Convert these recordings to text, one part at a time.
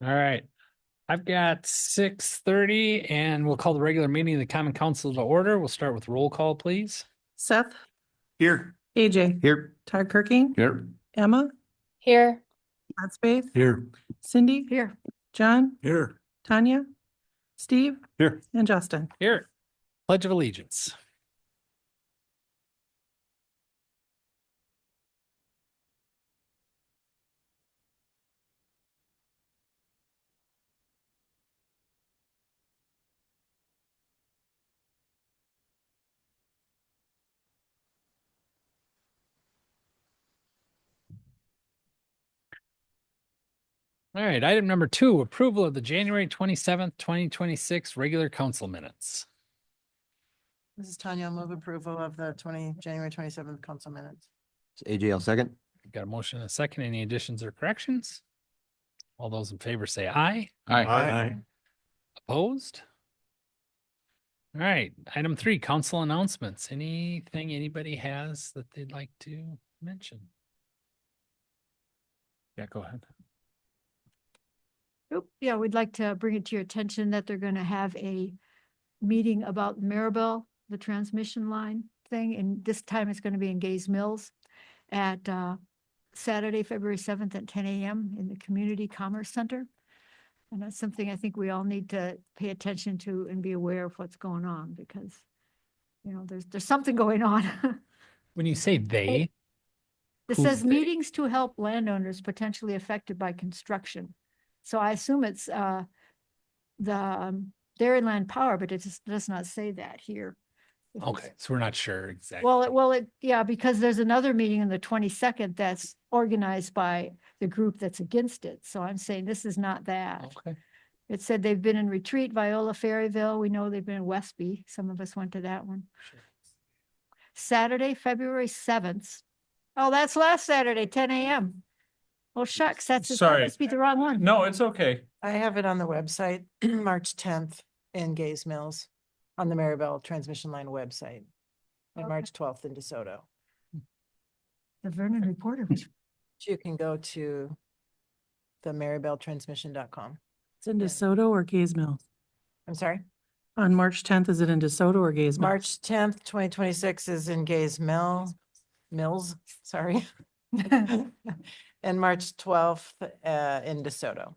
All right. I've got 6:30 and we'll call the regular meeting of the Common Council to order. We'll start with roll call, please. Seth, Here. AJ, Here. Todd Kirking, Here. Emma, Here. Todd Spath, Here. Cindy, Here. John, Here. Tanya, Steve, Here. and Justin. Here. Pledge of Allegiance. All right. Item number 2, approval of the January 27th, 2026 regular council minutes. This is Tanya. I'll move approval of the January 27th council minutes. It's AJ, I'll second. Got a motion and a second. Any additions or corrections? All those in favor say aye. Aye. Opposed? All right. Item 3, council announcements. Anything anybody has that they'd like to mention? Yeah, go ahead. Oh, yeah, we'd like to bring it to your attention that they're going to have a meeting about Maribel, the transmission line thing, and this time it's going to be in Gays Mills at Saturday, February 7th at 10 a.m. in the Community Commerce Center. And that's something I think we all need to pay attention to and be aware of what's going on because, you know, there's something going on. When you say they, It Who's says they? meetings to help landowners potentially affected by construction. So I assume it's the Dairyland Power, but it just does not say that here. If it's- okay, so we're not sure exactly. Yeah, because there's another meeting on the 22nd that's organized by the group that's against it. So I'm saying this is not that. Okay. It said they've been in retreat, Viola Ferryville. We know they've been in Westby. Some of us went to that one. Saturday, February 7th. Oh, that's last Saturday, 10 a.m. Oh, shucks, that Sorry. must be the wrong one. No, it's okay. I have it on the website, March 10th in Gays Mills on the Maribel Transmission Line website. And Okay. March 12th in DeSoto. The Vernon Reporter. You can go to the maribeltransmission.com. It's in DeSoto or Gays Mills? I'm sorry, On March 10th, is it in DeSoto or Gays Mills? March 10th, 2026 is in Mills, sorry. And March 12th in DeSoto.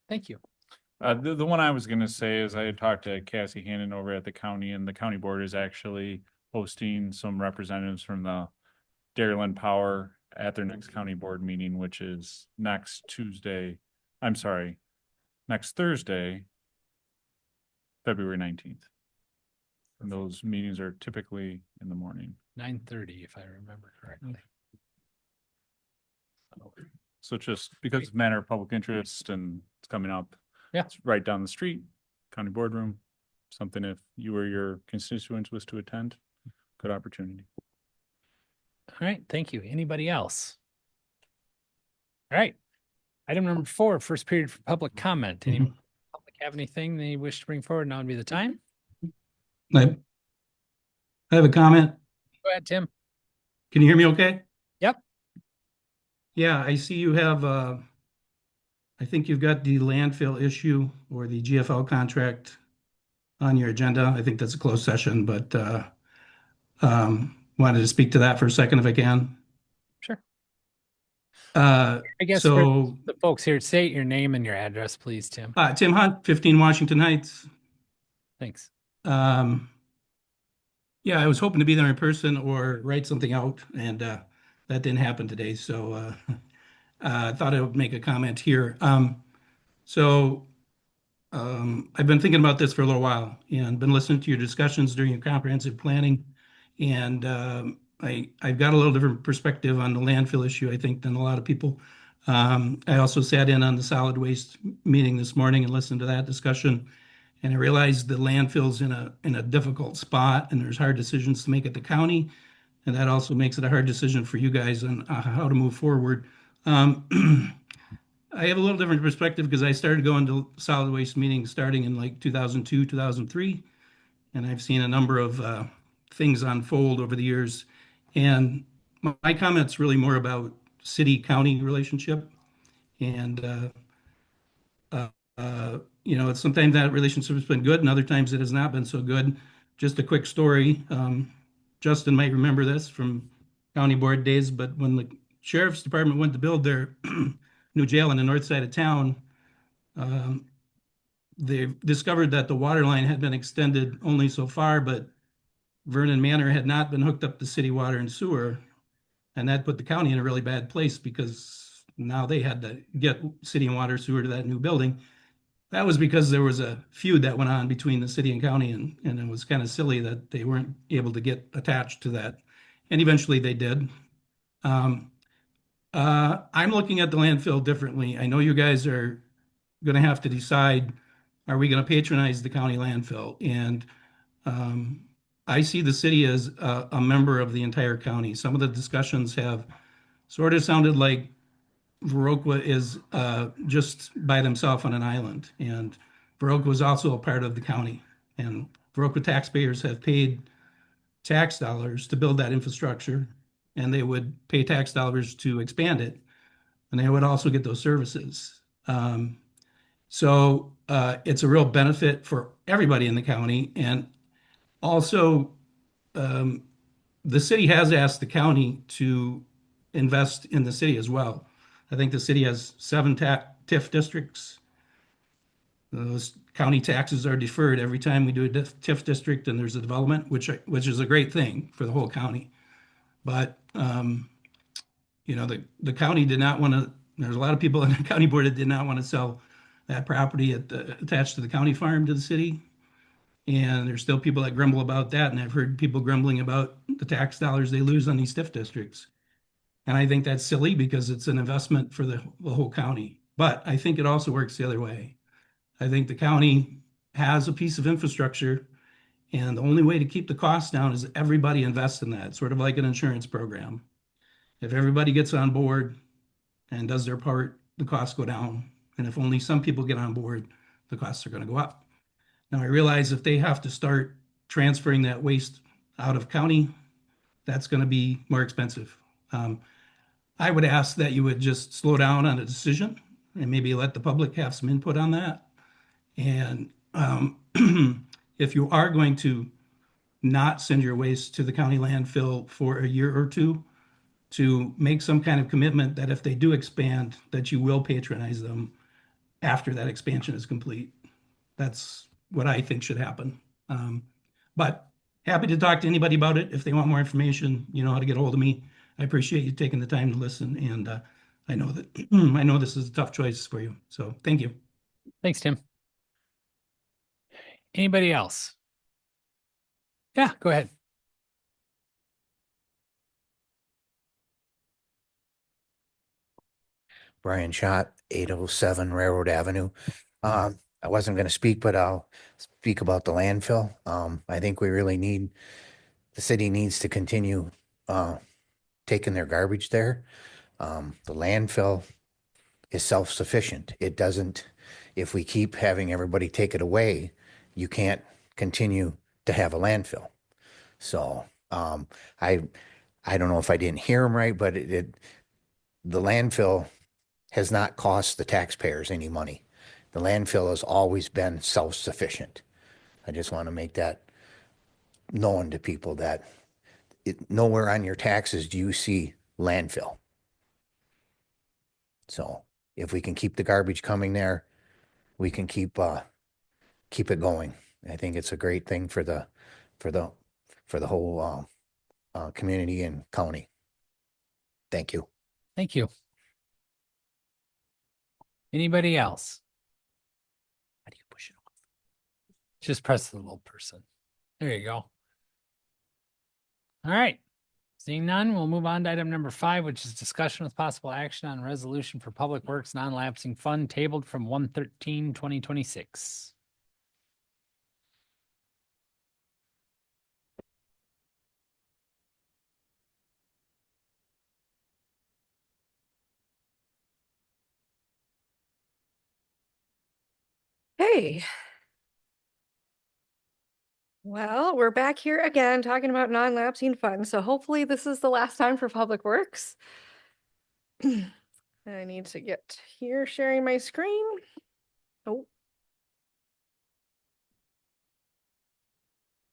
Thank you. The one I was gonna say is I had talked to Cassie Hannon over at the county, and the county board is actually hosting some representatives from the Dairyland Power at their next county board meeting, which is next Thursday, February 19th. And those meetings are typically in the morning. 9:30, if I remember correctly. So just because it's a matter of public interest and it's coming up. Yeah. It's right down the street, county boardroom, something if you or your constituents was to attend, good opportunity. All right, thank you. Anybody else? All right. Item number 4, first period for public comment. Any public have anything they wish to bring forward? Now would be the time. I have a comment. Go ahead, Tim. Can you hear me okay? Yep. Yeah, I see you have, I think you've got the landfill issue or the GFL contract on your agenda. I think that's a closed session, but wanted to speak to that for a second if I can. Sure. I I guess so, for the folks here, state your name and your address, please, Tim. Tim Hunt, 15 Washington Heights. Thanks. Yeah, I was hoping to be there in person or write something out, and that didn't happen today. So I thought I would make a comment here. I've been thinking about this for a little while and been listening to your discussions during your comprehensive planning. And I've got a little different perspective on the landfill issue, I think, than a lot of people. I also sat in on the solid waste meeting this morning and listened to that discussion. And I realized the landfill's in a difficult spot and there's hard decisions to make at the county. And that also makes it a hard decision for you guys on how to move forward. I have a little different perspective because I started going to solid waste meetings starting in like 2002, 2003. And I've seen a number of things unfold over the years. And my comment's really more about city-county relationship. And, you know, it's sometimes that relationship has been good and other times it has not been so good. Just a quick story. Justin might remember this from county board days, but when the sheriff's department went to build their new jail on the north side of town, they discovered that the water line had been extended only so far, but Vernon Manor had not been hooked up to city water and sewer. And that put the county in a really bad place because now they had to get city and water sewer to that new building. That was because there was a feud that went on between the city and county, and it was kind of silly that they weren't able to get attached to that. And eventually they did. I'm looking at the landfill differently. I know you guys are going to have to decide, are we going to patronize the county landfill? And I see the city as a member of the entire county. Some of the discussions have sort of sounded like Viroqua is just by themselves on an island. And Viroqua is also a part of the county. And Viroqua taxpayers have paid tax dollars to build that infrastructure, and they would pay tax dollars to expand it, and they would also get those services. So it's a real benefit for everybody in the county. And also, the city has asked the county to invest in the city as well. I think the city has 7 TIF districts. Those county taxes are deferred every time we do a TIF district and there's a development, which is a great thing for the whole county. But you know, the county did not want to. There's a lot of people in the county board that did not want to sell that property attached to the county farm to the city. And there's still people that grumble about that. And I've heard people grumbling about the tax dollars they lose on these TIF districts. And I think that's silly because it's an investment for the whole county. But I think it also works the other way. I think the county has a piece of infrastructure, and the only way to keep the costs down is everybody invest in that, sort of like an insurance program. If everybody gets on board and does their part, the costs go down. And if only some people get on board, the costs are going to go up. Now, I realize if they have to start transferring that waste out of county, that's going to be more expensive. I would ask that you would just slow down on a decision and maybe let the public have some input on that. And if you are going to not send your waste to the county landfill for a year or two, to make some kind of commitment that if they do expand, that you will patronize them after that expansion is complete. That's what I think should happen. But happy to talk to anybody about it. If they want more information, you know how to get a hold of me. I appreciate you taking the time to listen. And I know that I know this is a tough choice for you. So thank you. Thanks, Tim. Anybody else? Yeah, go ahead. Brian Schott, 807 Railroad Avenue. I wasn't going to speak, but I'll speak about the landfill. I think we really need, the city needs to continue taking their garbage there. The landfill is self-sufficient. It doesn't, if we keep having everybody take it away, you can't continue to have a landfill. So I don't know if I didn't hear him right, but the landfill has not cost the taxpayers any money. The landfill has always been self-sufficient. I just want to make that known to people that nowhere on your taxes do you see landfill. So if we can keep the garbage coming there, we can keep it going. I think it's a great thing for the whole community and county. Thank you. Thank you. Anybody else? How do you push it off? Just press the little person. There you go. All right. Seeing none, we'll move on to item number 5, which is discussion with possible action on resolution for Public Works non-lapsing fund tabled from 1/13/2026. Hey. Well, we're back here again talking about non-lapsing funds, so hopefully this is the last time for Public Works. I need to get here sharing my screen. Oh.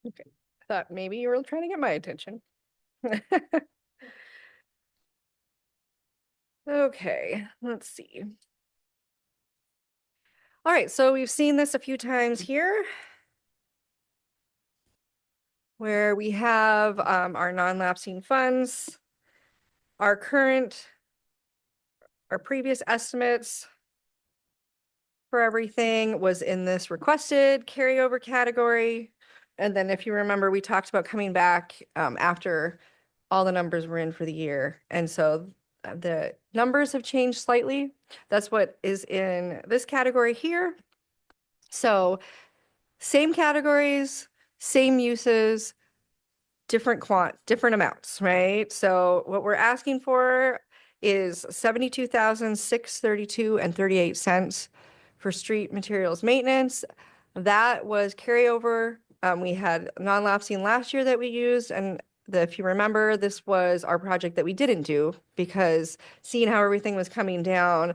Okay, thought maybe you were trying to get my attention. Okay, let's see. All right, so we've seen this a few times here, where we have our non-lapsing funds, our previous estimates for everything was in this requested carryover category. And then if you remember, we talked about coming back after all the numbers were in for the year. And so the numbers have changed slightly. That's what is in this category here. So same categories, same uses, different amounts, right? So what we're asking for is 72,632 and 38 cents for street materials maintenance. That was carryover. We had non-lapsing last year that we used, and if you remember, this was our project that we didn't do because seeing how everything was coming down,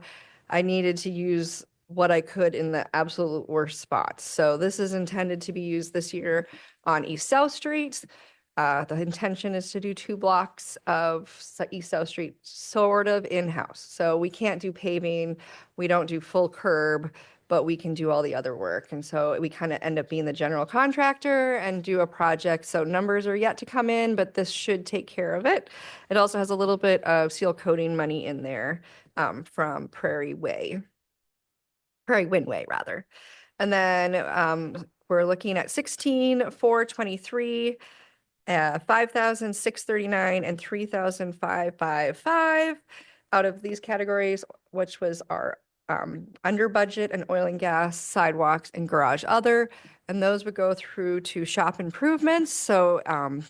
I needed to use what I could in the absolute worst spots. So this is intended to be used this year on East South Street. The intention is to do 2 blocks of East South Street sort of in-house. So we can't do paving, we don't do full curb, but we can do all the other work. And so we kind of end up being the general contractor and do a project. So numbers are yet to come in, but this should take care of it. It also has a little bit of seal coating money in there from Prairie Windway rather. And then we're looking at 16,423, 5,639 and 3,555 out of these categories, which was our under budget and oil and gas, sidewalks and garage other. And those would go through to shop improvements. So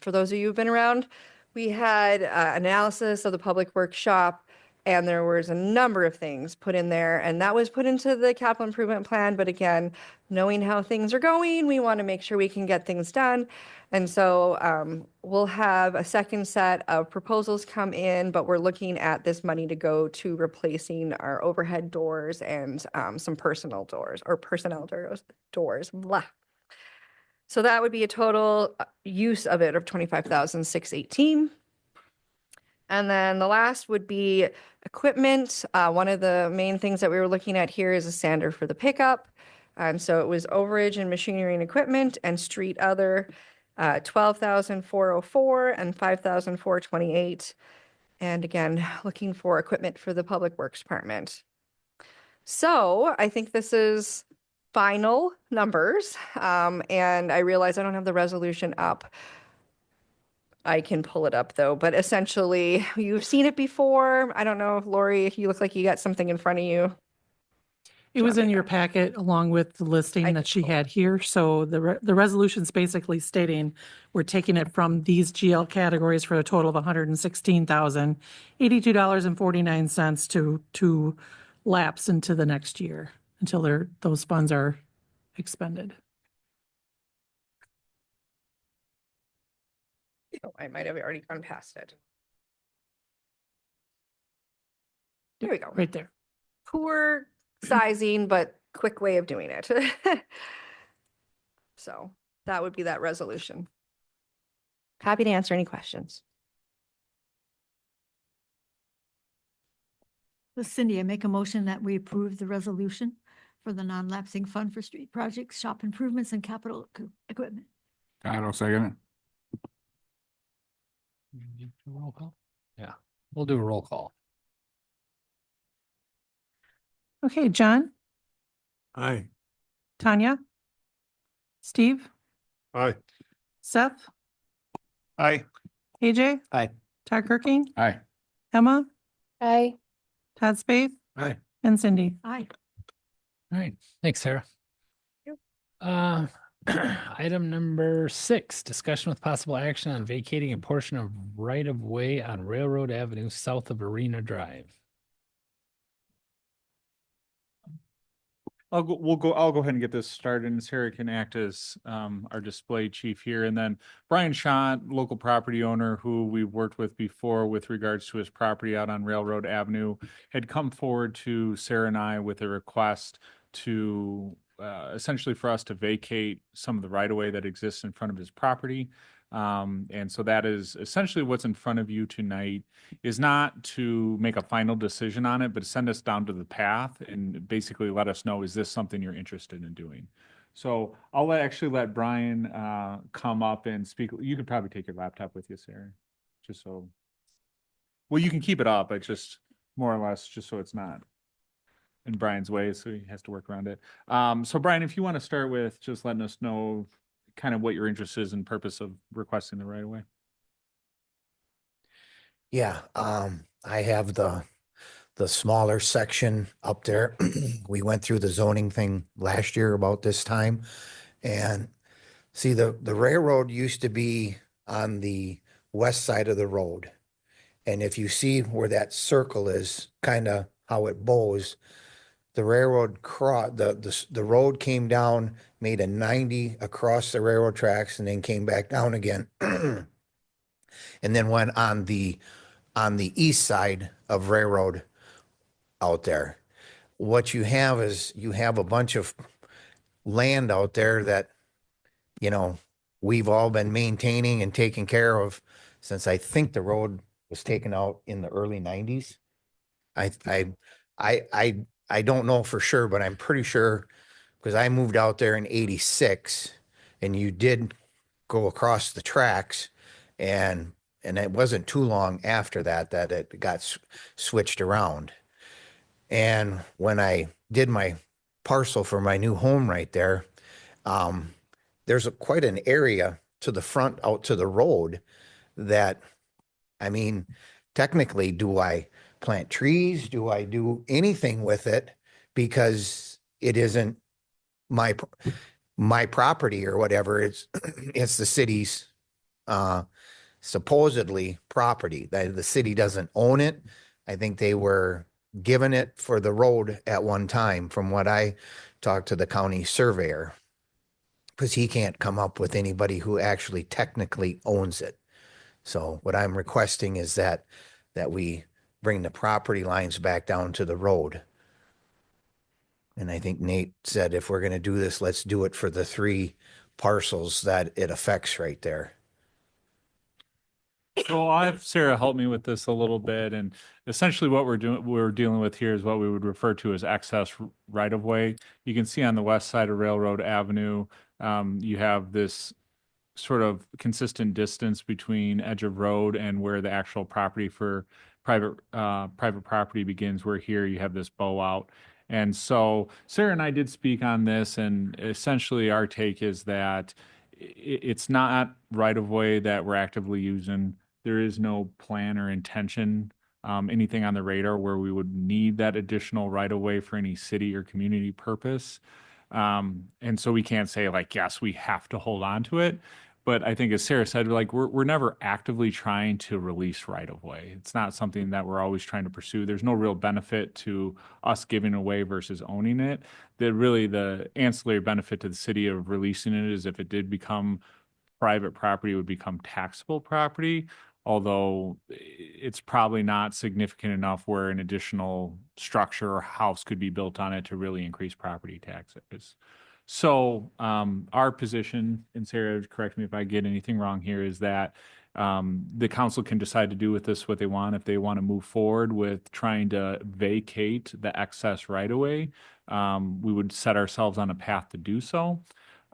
for those of you who've been around, we had analysis of the public works shop, and there was a number of things put in there, and that was put into the capital improvement plan. But again, knowing how things are going, we want to make sure we can get things done. And so we'll have a second set of proposals come in, but we're looking at this money to go to replacing our overhead doors and some personnel doors. Blah. So that would be a total use of it of 25,618. And then the last would be equipment. One of the main things that we were looking at here is a sander for the pickup. And so it was overage and machinery and equipment and street other, 12,404 and 5,428. And again, looking for equipment for the Public Works Department. So I think this is final numbers. And I realize I don't have the resolution up. I can pull it up though, but essentially you've seen it before. I don't know if Lori, you look like you got something in front of you. It was in your packet along with the listing I that can she pull had here. So the resolution's basically stating we're taking it from these GL categories for a total of $116,082.49 to lapse into the next year until those funds are expended. Oh, I might have already gone past it. There we go. Right there. Poor sizing, but quick way of doing it. So that would be that resolution. Happy to answer any questions. Cindy, I make a motion that we approve the resolution for the non-lapsing fund for street projects, shop improvements and capital equipment. I'll second it. Roll call? Yeah, we'll do a roll call. Okay, John, Aye. Tanya, Steve, Aye. Seth, Aye. AJ. Aye. Todd Kirking, Aye. Emma, Aye. Todd Spath, Aye. and Cindy. Aye. All right, thanks, Sarah. Yep. Item number 6, discussion with possible action on vacating a portion of right-of-way on Railroad Avenue south of Arena Drive. I'll go ahead and get this started, and Sarah can act as our display chief here. And then Brian Schott, local property owner who we've worked with before with regards to his property out on Railroad Avenue, had come forward to Sarah and I with a request to essentially for us to vacate some of the right of way that exists in front of his property. And so that is essentially what's in front of you tonight, is not to make a final decision on it, but send us down to the path and basically let us know, is this something you're interested in doing? So I'll actually let Brian come up and speak. You could probably take your laptop with you, Sarah, just so. Well, you can keep it up, but just more or less just so it's not in Brian's way, so he has to work around it. So Brian, if you want to start with just letting us know kind of what your interest is and purpose of requesting the right of way. Yeah, I have the smaller section up there. We went through the zoning thing last year about this time. And see, the railroad used to be on the west side of the road. And if you see where that circle is, kind of how it bows, the railroad the road came down, made a 90 across the railroad tracks, and then came back down again. And then went on the east side of railroad out there. What you have is you have a bunch of land out there that, you know, we've all been maintaining and taking care of since I think the road was taken out in the early 90s. I don't know for sure, but I'm pretty sure because I moved out there in 86 and you did go across the tracks, and it wasn't too long after that it got switched around. And when I did my parcel for my new home right there, there's quite an area to the front out to the road that, I mean, technically, do I plant trees? Do I do anything with it? Because it isn't my property or whatever. It's the city's supposedly property. That the city doesn't own it. I think they were given it for the road at one time, from what I talked to the county surveyor, because he can't come up with anybody who actually technically owns it. So what I'm requesting is that we bring the property lines back down to the road. And I think Nate said, if we're going to do this, let's do it for the 3 parcels that it affects right there. So I'll have Sarah help me with this a little bit. And essentially what we're dealing with here is what we would refer to as excess right of way. You can see on the west side of Railroad Avenue, you have this sort of consistent distance between edge of road and where the actual property for private property begins, where here you have this bow out. And so Sarah and I did speak on this, and essentially our take is that it's not right of way that we're actively using. There is no plan or intention, anything on the radar where we would need that additional right of way for any city or community purpose. And so we can't say like, yes, we have to hold on to it. But I think, as Sarah said, like we're never actively trying to release right of way. It's not something that we're always trying to pursue. There's no real benefit to us giving away versus owning it. The ancillary benefit to the city of releasing it is if it did become private property, it would become taxable property. Although it's probably not significant enough where an additional structure or house could be built on it to really increase property taxes. So our position, and Sarah, correct me if I get anything wrong here, is that the council can decide to do with this what they want. If they want to move forward with trying to vacate the excess right of way, we would set ourselves on a path to do so.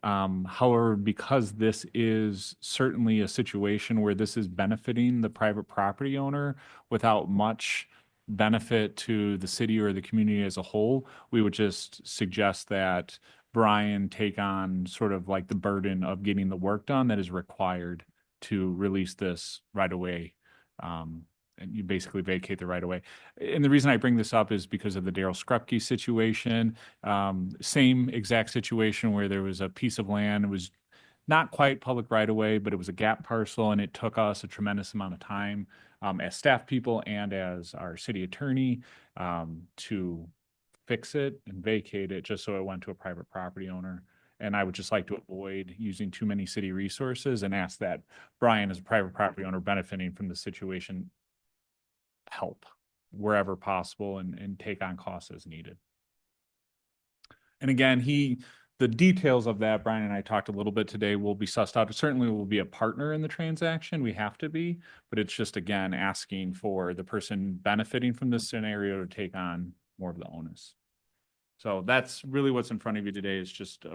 However, because this is certainly a situation where this is benefiting the private property owner without much benefit to the city or the community as a whole, we would just suggest that Brian take on sort of like the burden of getting the work done that is required to release this right away. And you basically vacate the right away. And the reason I bring this up is because of the Daryl Skrupke situation. Same exact situation where there was a piece of land. It was not quite public right away, but it was a gap parcel, and it took us a tremendous amount of time as staff people and as our city attorney to fix it and vacate it just so it went to a private property owner. And I would just like to avoid using too many city resources and ask that Brian, as a private property owner benefiting from the situation, help wherever possible and take on costs as needed. And again, the details of that, Brian and I talked a little bit today, will be sussed out. Certainly we'll be a partner in the transaction. We have to be, but it's just, again, asking for the person benefiting from this scenario to take on more of the onus. So that's really what's in front of you today, is just,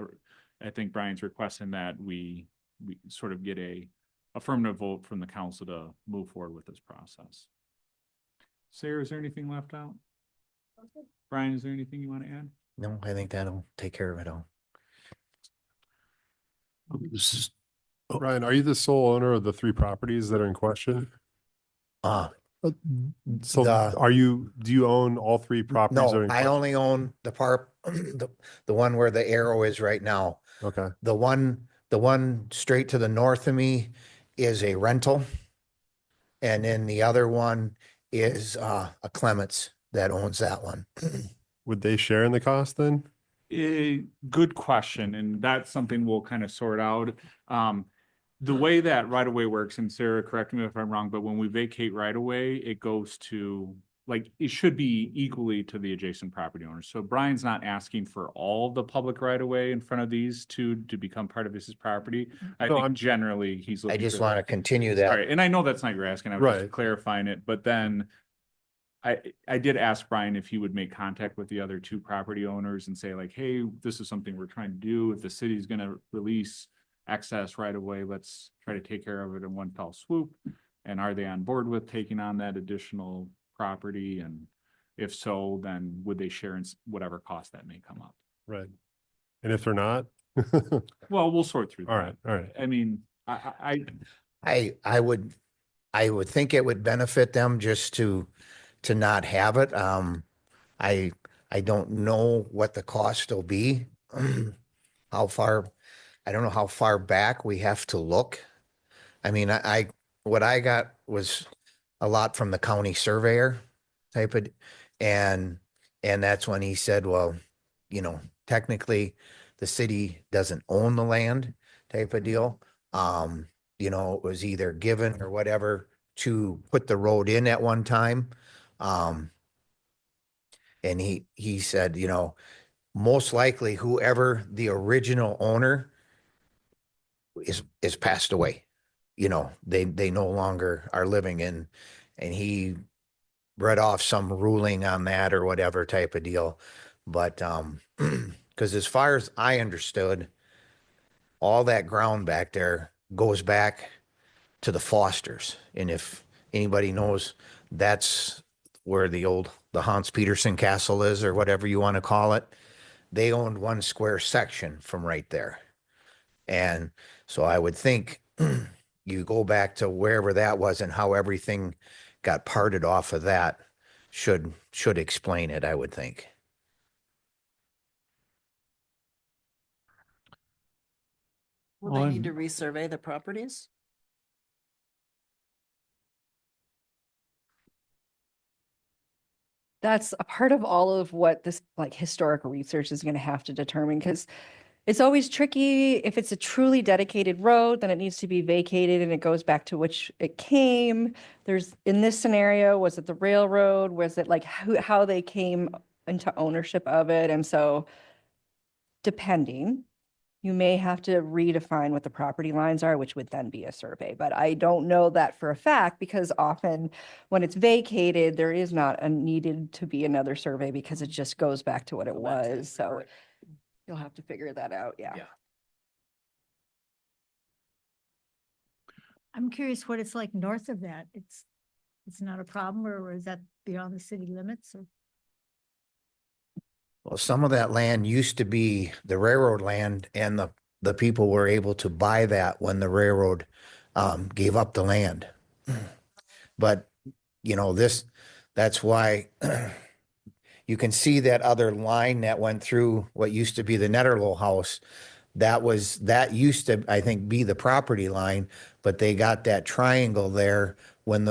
I think Brian's requesting that we sort of get a affirmative vote from the council to move forward with this process. Sarah, is there anything left out? Brian, is there anything you want to add? No, I think that'll take care of it all. Ryan, are you the sole owner of the 3 properties that are in question? So The- do you own all 3 properties? that are No, in I question? only own the part, the one where the arrow is right now. Okay, The one straight to the north of me is a rental. And then the other one is a Clements that owns that one. would they share in the cost then? Good question, and that's something we'll kind of sort out. The way that right of way works, and Sarah, correct me if I'm wrong, but when we vacate right of way, it goes to, like, it should be equally to the adjacent property owners. So Brian's not asking for all the public right of way in front of these two to become part of his property. I No, think I'm- generally he's I looking just for want to continue that. Sorry, and I know that's not your asking, I was Right. just clarifying it, but then I did ask Brian if he would make contact with the other 2 property owners and say like, hey, this is something we're trying to do. If the city's gonna release access right away, let's try to take care of it in one fell swoop. And are they on board with taking on that additional property? And if so, then would they share in whatever cost that may come up? Right. And if they're not? Well, we'll sort through All that. right, all right. I mean, I would think it would benefit them just to not have it. I don't know what the cost will be. I don't know how far back we have to look. I mean, what I got was a lot from the county surveyor type of, and that's when he said, well, technically the city doesn't own the land type of deal. It was either given or whatever to put the road in at one time. And he said, most likely whoever the original owner is passed away. They no longer are living in, and he read off some ruling on that or whatever type of deal. But, because as far as I understood, all that ground back there goes back to the Fosters. And if anybody knows, that's where the Hans Petersen Castle is, or whatever you want to call it. They owned 1 square section from right there. And so I would think you go back to wherever that was and how everything got parted off of that should explain it, I would think. Will they need to resurvey the properties? That's a part of all of what this like historical research is going to have to determine, because it's always tricky. If it's a truly dedicated road, then it needs to be vacated and it goes back to which it came. In this scenario, was it the railroad? Was it like how they came into ownership of it? And so depending, you may have to redefine what the property lines are, which would then be a survey. But I don't know that for a fact, because often when it's vacated, there is not a needed to be another survey because it just goes back to what it was. So you'll have to figure that out. Yeah. I'm curious what it's like north of that. It's not a problem, or is that beyond the city limits? Or Well, some of that land used to be the railroad land, and the people were able to buy that when the railroad gave up the land. But, that's why you can see that other line that went through what used to be the Netterlow house. That used to, I think, be the property line, but they got that triangle there when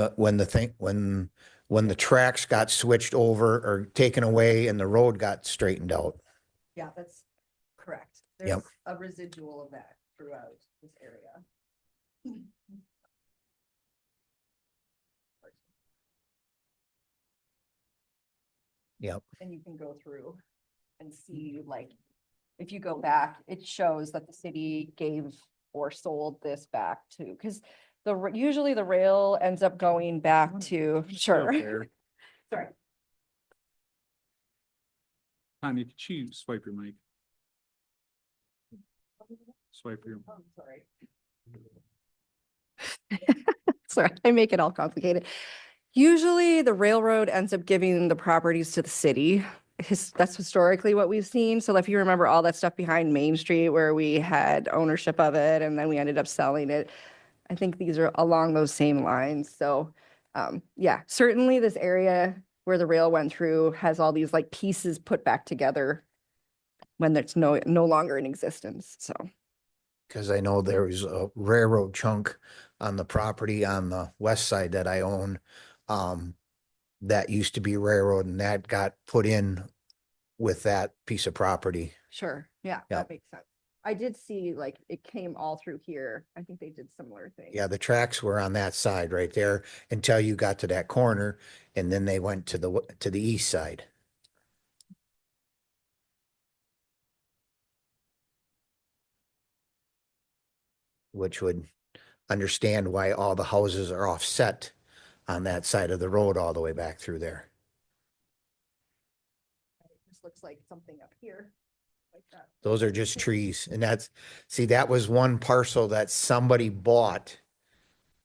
when the tracks got switched over or taken away and the road got straightened out. Yeah, that's correct. Yep. There's a residual of that throughout this area. Yep. And you can go through and see, like, if you go back, it shows that the city gave or sold this back to, because usually the rail ends up going back to, sure. Sorry. Tanya, if you choose, swipe your mic. Swipe your. Oh, sorry. Sorry, I make it all complicated. Usually the railroad ends up giving the properties to the city. That's historically what we've seen. So if you remember all that stuff behind Main Street where we had ownership of it and then we ended up selling it, I think these are along those same lines. So yeah, certainly this area where the rail went through has all these like pieces put back together when it's no longer in existence. So. Because I know there was a railroad chunk on the property on the west side that I own. That used to be railroad and that got put in with that piece of property. Sure, yeah, Yeah. that makes sense. I did see like it came all through here. I think they did similar things. Yeah, the tracks were on that side right there until you got to that corner and then they went to the east side. Which would understand why all the houses are offset on that side of the road all the way back through there. This looks like something up here, like that. Those are just trees. And that was one parcel that somebody bought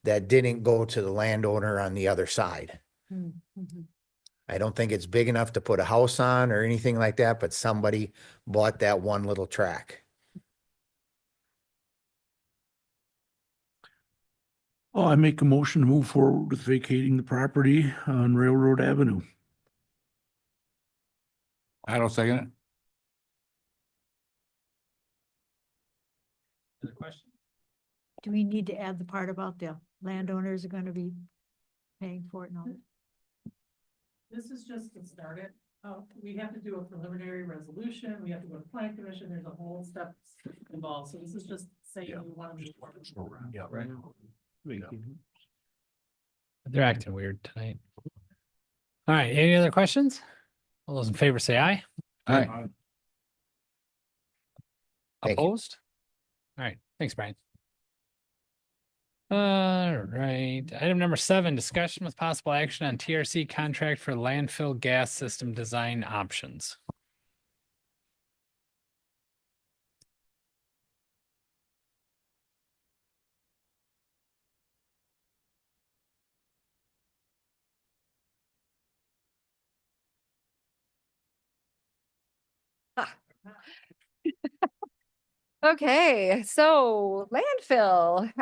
that didn't go to the landowner on the other side. Mhm. I don't think it's big enough to put a house on or anything like that, but somebody bought that one little track. I make a motion to move forward with vacating the property on Railroad Avenue. I don't second it. Other questions? Do we need to add the part about the landowners are gonna be paying for it and all that? This is just to start it. We have to do a preliminary resolution. We have to go to plan commission. There's a whole step involved. So this is just saying Yeah. we want to. Yeah, right. They're acting weird tonight. All right, any other questions? All those in favor say aye. Thank you. Opposed? All right, thanks, Brian. All right, item number 7, discussion with possible action on TRC contract for landfill gas system design options. Okay, so landfill,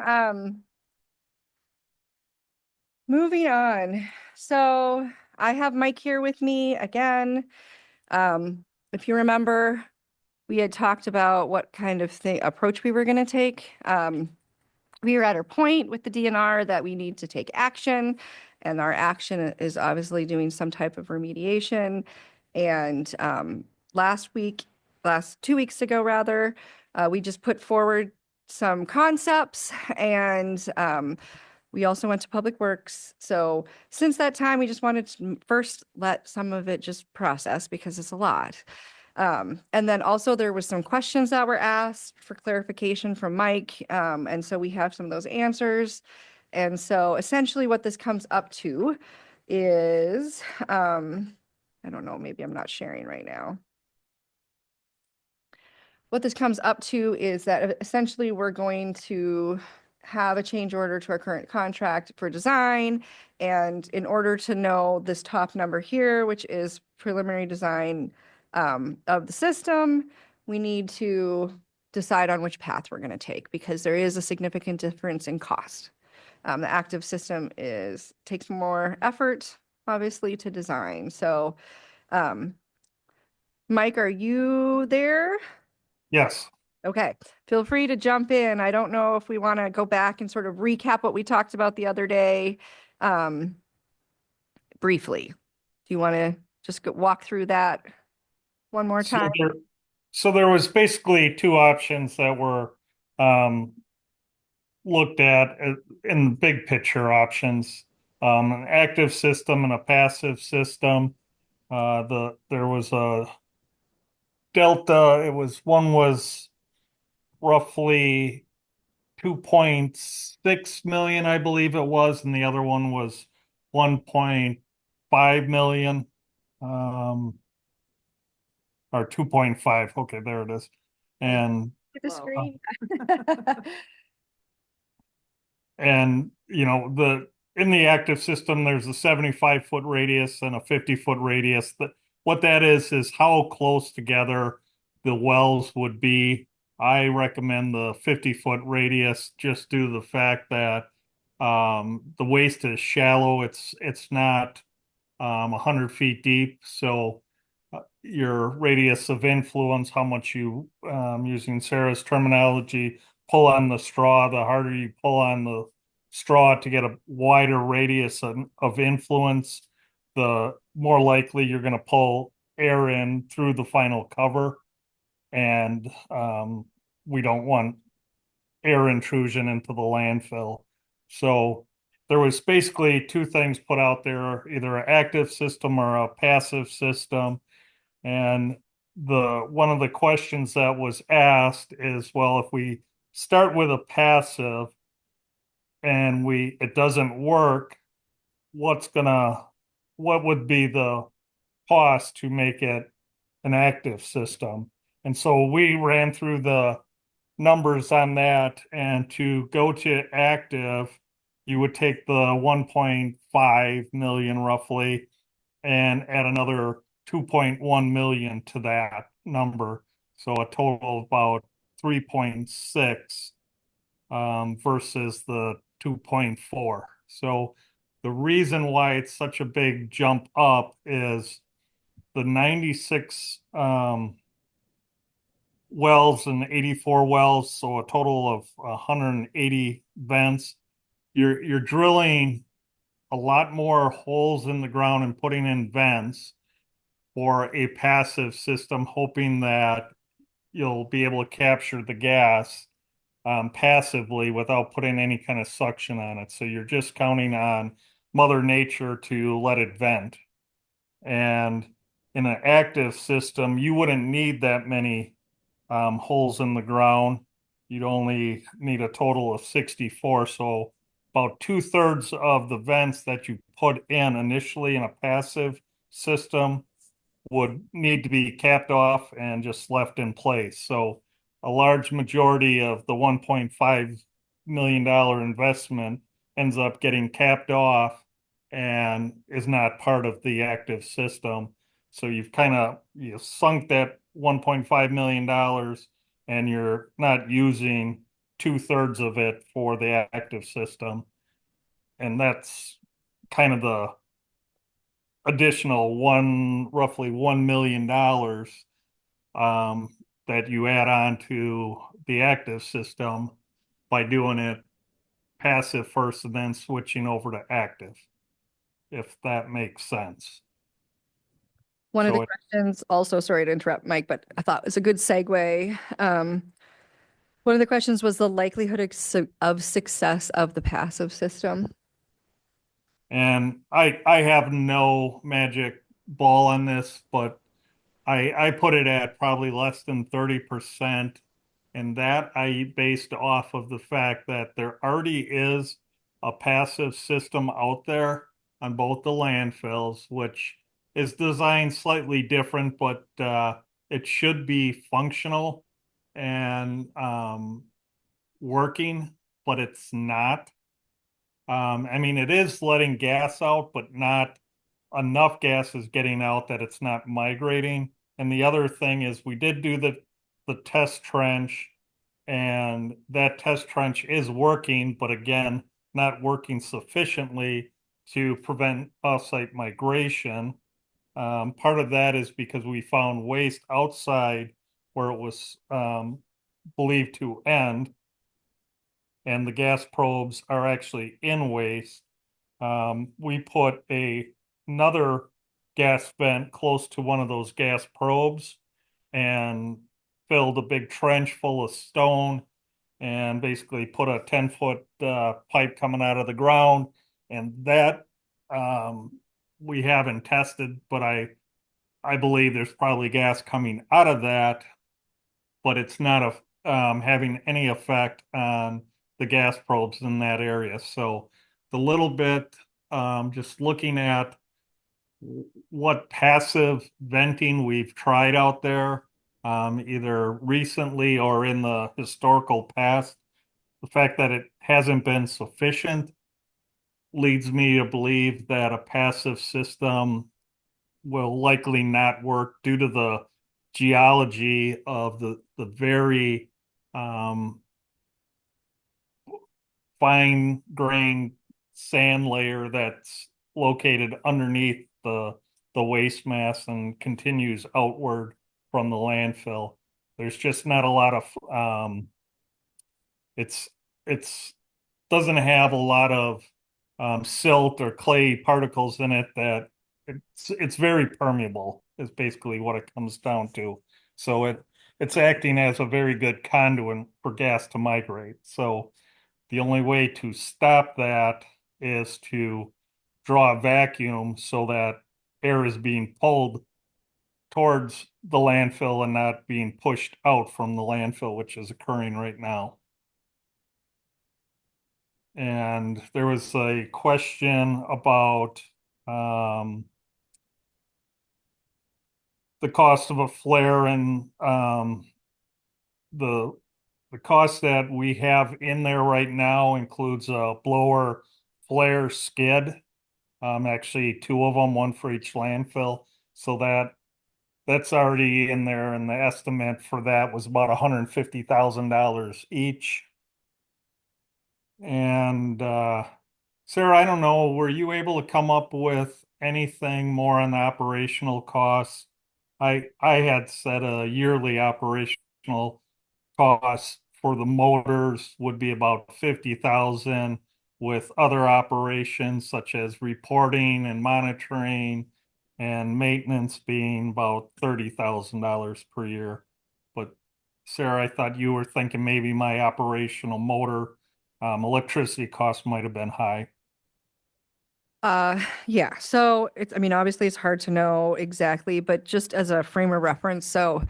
moving on. So I have Mike here with me again. If you remember, we had talked about what kind of approach we were going to take. We were at our point with the DNR that we need to take action, and our action is obviously doing some type of remediation. And last 2 weeks ago, rather, we just put forward some concepts and we also went to Public Works. So since that time, we just wanted to first let some of it just process because it's a lot. And then also there was some questions that were asked for clarification from Mike. And so we have some of those answers. And so essentially what this comes up to is, I don't know, maybe I'm not sharing right now. What this comes up to is that essentially we're going to have a change order to our current contract for design. And in order to know this top number here, which is preliminary design of the system, we need to decide on which path we're going to take because there is a significant difference in cost. The active system takes more effort, obviously, to design. So, Mike, are you there? Yes. Okay, feel free to jump in. I don't know if we want to go back and sort of recap what we talked about the other day. briefly. Do you want to just walk through that one more time? So there was basically two options that were looked at in big picture options, an active system and a passive system. There was a delta. One was roughly 2.6 million, I believe it was, and the other one was 1.5 million. Or 2.5. Okay, there it is. And The screen. and in the active system, there's a 75-foot radius and a 50-foot radius. What that is how close together the wells would be. I recommend the 50-foot radius just due to the fact that the waste is shallow. It's not 100 feet deep. So your radius of influence, how much you, using Sarah's terminology, pull on the straw, the harder you pull on the straw to get a wider radius of influence, the more likely you're going to pull air in through the final cover. And we don't want air intrusion into the landfill. So there was basically two things put out there, either an active system or a passive system. And one of the questions that was asked is, well, if we start with a passive and it doesn't work, what would be the cost to make it an active system? And so we ran through the numbers on that, and to go to active, you would take the 1.5 million roughly and add another 2.1 million to that number. So a total of about 3.6 versus the 2.4. So the reason why it's such a big jump up is the 96 wells and 84 wells, so a total of 180 vents. You're drilling a lot more holes in the ground and putting in vents for a passive system, hoping that you'll be able to capture the gas passively without putting any kind of suction on it. So you're just counting on Mother Nature to let it vent. And in an active system, you wouldn't need that many holes in the ground. You'd only need a total of 64. So about 2/3 of the vents that you put in initially in a passive system would need to be capped off and just left in place. So a large majority of the $1.5 million investment ends up getting capped off and is not part of the active system. So you've sunk that $1.5 million and you're not using 2/3 of it for the active system. And that's kind of the additional roughly $1 million that you add on to the active system by doing it passive first and then switching over to active, if that makes sense. One of So the questions, also, sorry to interrupt, Mike, but I thought it was a good segue. One of the questions was the likelihood of success of the passive system. And I have no magic ball on this, but I put it at probably less than 30%. And that I based off of the fact that there already is a passive system out there on both the landfills, which is designed slightly different, but it should be functional and working, but it's not. I mean, it is letting gas out, but not enough gas is getting out that it's not migrating. And the other thing is we did do the test trench, and that test trench is working, but again, not working sufficiently to prevent offsite migration. Part of that is because we found waste outside where it was believed to end, and the gas probes are actually in waste. We put a another gas vent close to one of those gas probes and filled a big trench full of stone and basically put a 10-foot pipe coming out of the ground. And that we haven't tested, but I believe there's probably gas coming out of that, but it's not having any effect on the gas probes in that area. So the little bit, just looking at what passive venting we've tried out there, either recently or in the historical past, the fact that it hasn't been sufficient leads me to believe that a passive system will likely not work due to the geology of the very fine grained sand layer that's located underneath the waste mass and continues outward from the landfill. There's just not a lot of it's doesn't have a lot of silt or clay particles in it that it's very permeable is basically what it comes down to. So it's acting as a very good conduit for gas to migrate. So the only way to stop that is to draw a vacuum so that air is being pulled towards the landfill and not being pushed out from the landfill, which is occurring right now. And there was a question about the cost of a flare, and the cost that we have in there right now includes a blower flare skid. Actually two of them, one for each landfill. So that's already in there, and the estimate for that was about $150,000 each. And Sarah, I don't know, were you able to come up with anything more on the operational costs? I had set a yearly operational cost for the motors would be about 50,000, with other operations such as reporting and monitoring and maintenance being about $30,000 per year. But Sarah, I thought you were thinking maybe my operational motor electricity costs might have been high. Yeah, so I mean, obviously it's hard to know exactly, but just as a frame of reference, so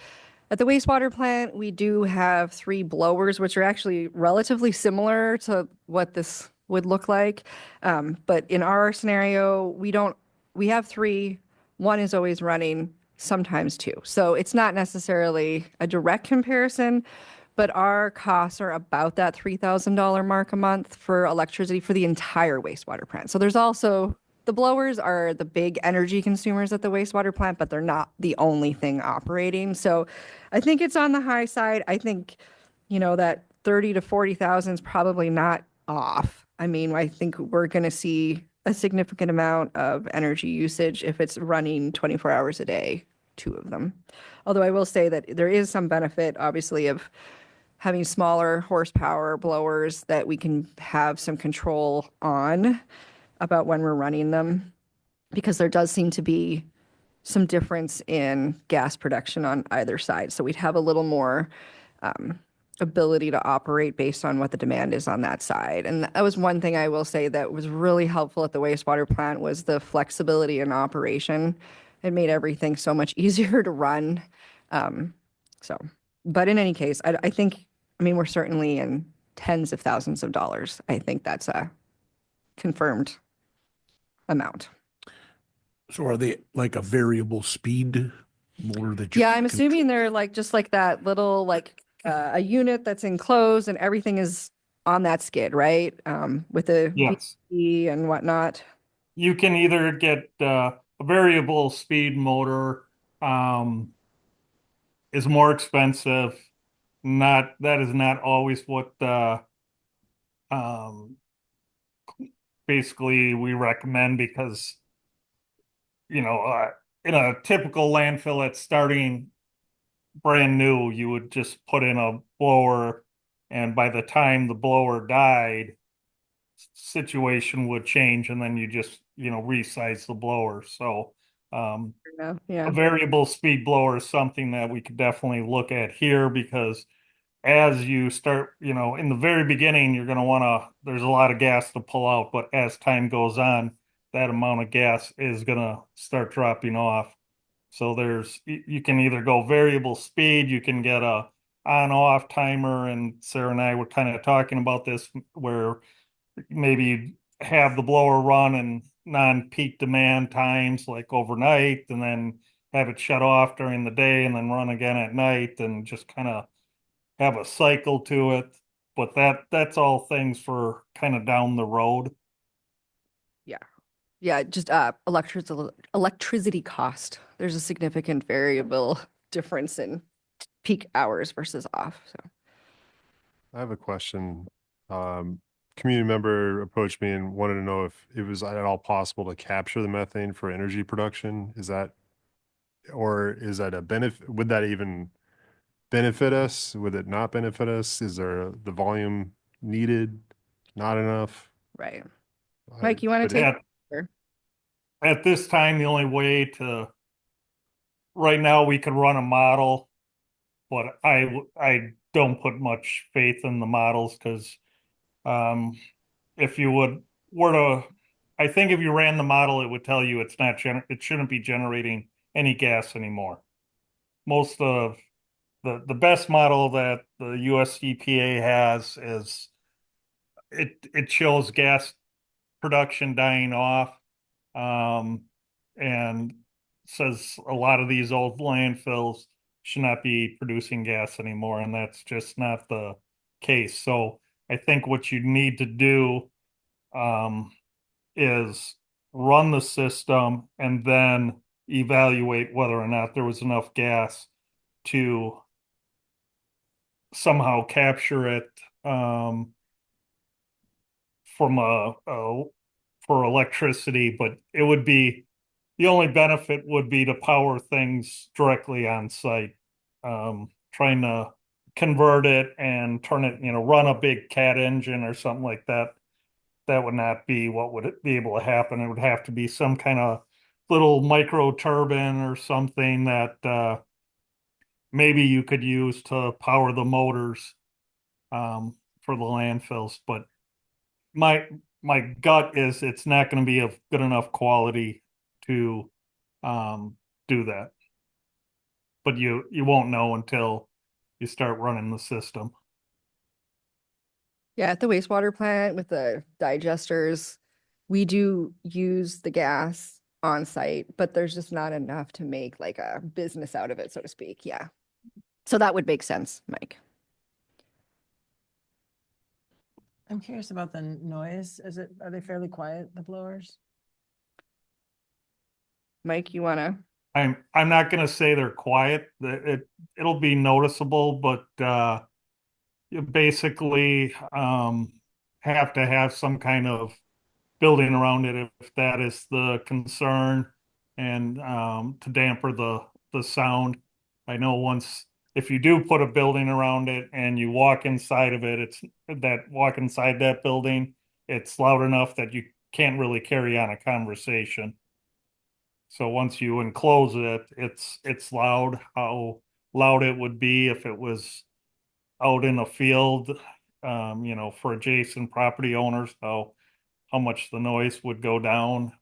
at the wastewater plant, we do have 3 blowers, which are actually relatively similar to what this would look like. But in our scenario, we have 3. One is always running, sometimes 2. So it's not necessarily a direct comparison, but our costs are about that $3,000 mark a month for electricity for the entire wastewater plant. So there's also, the blowers are the big energy consumers at the wastewater plant, but they're not the only thing operating. So I think it's on the high side. I think, that 30 to 40,000 is probably not off. I mean, I think we're going to see a significant amount of energy usage if it's running 24 hours a day, 2 of them. Although I will say that there is some benefit, obviously, of having smaller horsepower blowers that we can have some control on about when we're running them, because there does seem to be some difference in gas production on either side. So we'd have a little more ability to operate based on what the demand is on that side. And that was one thing I will say that was really helpful at the wastewater plant, was the flexibility in operation. It made everything so much easier to run. But in any case, I think, we're certainly in tens of thousands of dollars. I think that's a confirmed amount. So are they like a variable speed motor that you? Yeah, I'm assuming they're just like that little, a unit that's enclosed and everything is on that skid, right? With a Yes. VC and whatnot. You can either get a variable speed motor, is more expensive. That is not always what basically we recommend, because in a typical landfill that's starting brand new, you would just put in a blower, and by the time the blower died, situation would change and then you just, resize the blower. So, Yeah. a variable speed blower is something that we could definitely look at here because as you start, in the very beginning, you're going to there's a lot of gas to pull out, but as time goes on, that amount of gas is going to start dropping off. So you can either go variable speed, you can get a on-off timer, and Sarah and I were kind of talking about this where maybe have the blower run in non-peak demand times like overnight and then have it shut off during the day and then run again at night and just kind of have a cycle to it. But that's all things for kind of down the road. Yeah, just electricity cost. There's a significant variable difference in peak hours versus off. So I have a question. Community member approached me and wanted to know if it was at all possible to capture the methane for energy production. Is that a benefit? Would that even benefit us? Would it not benefit us? Is there the volume needed? Not enough? right. Mike, you want But to take? At this time, the only way right now we could run a model, but I don't put much faith in the models because if you I think if you ran the model, it would tell you it shouldn't be generating any gas anymore. Most of the best model that the US EPA has is it shows gas production dying off, and says a lot of these old landfills should not be producing gas anymore, and that's just not the case. So I think what you need to do is run the system and then evaluate whether or not there was enough gas to somehow capture it for electricity, but it would be the only benefit would be to power things directly on site. Trying to convert it and turn it, run a big cat engine or something like that. That would not be what would be able to happen. It would have to be some kind of little micro turbine or something that maybe you could use to power the motors for the landfills. But my gut is it's not going to be of good enough quality to do that. But you won't know until you start running the system. Yeah, at the wastewater plant with the digesters, we do use the gas on site, but there's just not enough to make like a business out of it, so to speak. Yeah. So that would make sense, Mike. I'm curious about the noise. Are they fairly quiet, the blowers? Mike, you want to? I'm not going to say they're quiet. It'll be noticeable, but you basically have to have some kind of building around it if that is the concern, and to damper the sound. I know if you do put a building around it and you walk inside of it, walk inside that building, it's loud enough that you can't really carry on a conversation. So once you enclose it, it's loud. How loud it would be if it was out in a field, for adjacent property owners, how much the noise would go down.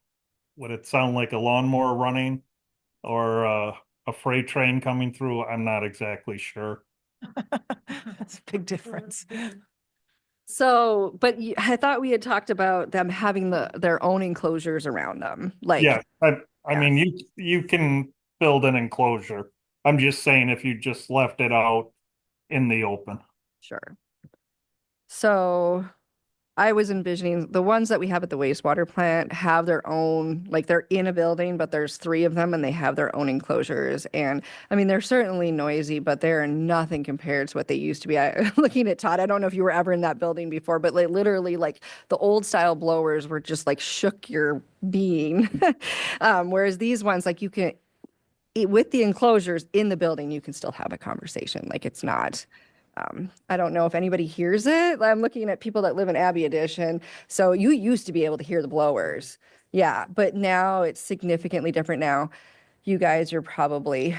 Would it sound like a lawnmower running or a freight train coming through? I'm not exactly sure. That's a big difference. So, but I thought we had talked about them having their own enclosures around them. Like, yeah, I mean, you can build an enclosure. I'm just saying if you just left it out in the open. Sure. So I was envisioning the ones that we have at the wastewater plant have their own, like they're in a building, but there's 3 of them and they have their own enclosures. And I mean, they're certainly noisy, but they're nothing compared to what they used to be. Looking at Todd, I don't know if you were ever in that building before, but like literally like the old style blowers were just like shook your being. Whereas these ones, like you can, with the enclosures in the building, you can still have a conversation. Like it's not I don't know if anybody hears it. I'm looking at people that live in Abbey Edition. So you used to be able to hear the blowers. Yeah, but now it's significantly different now. You guys are probably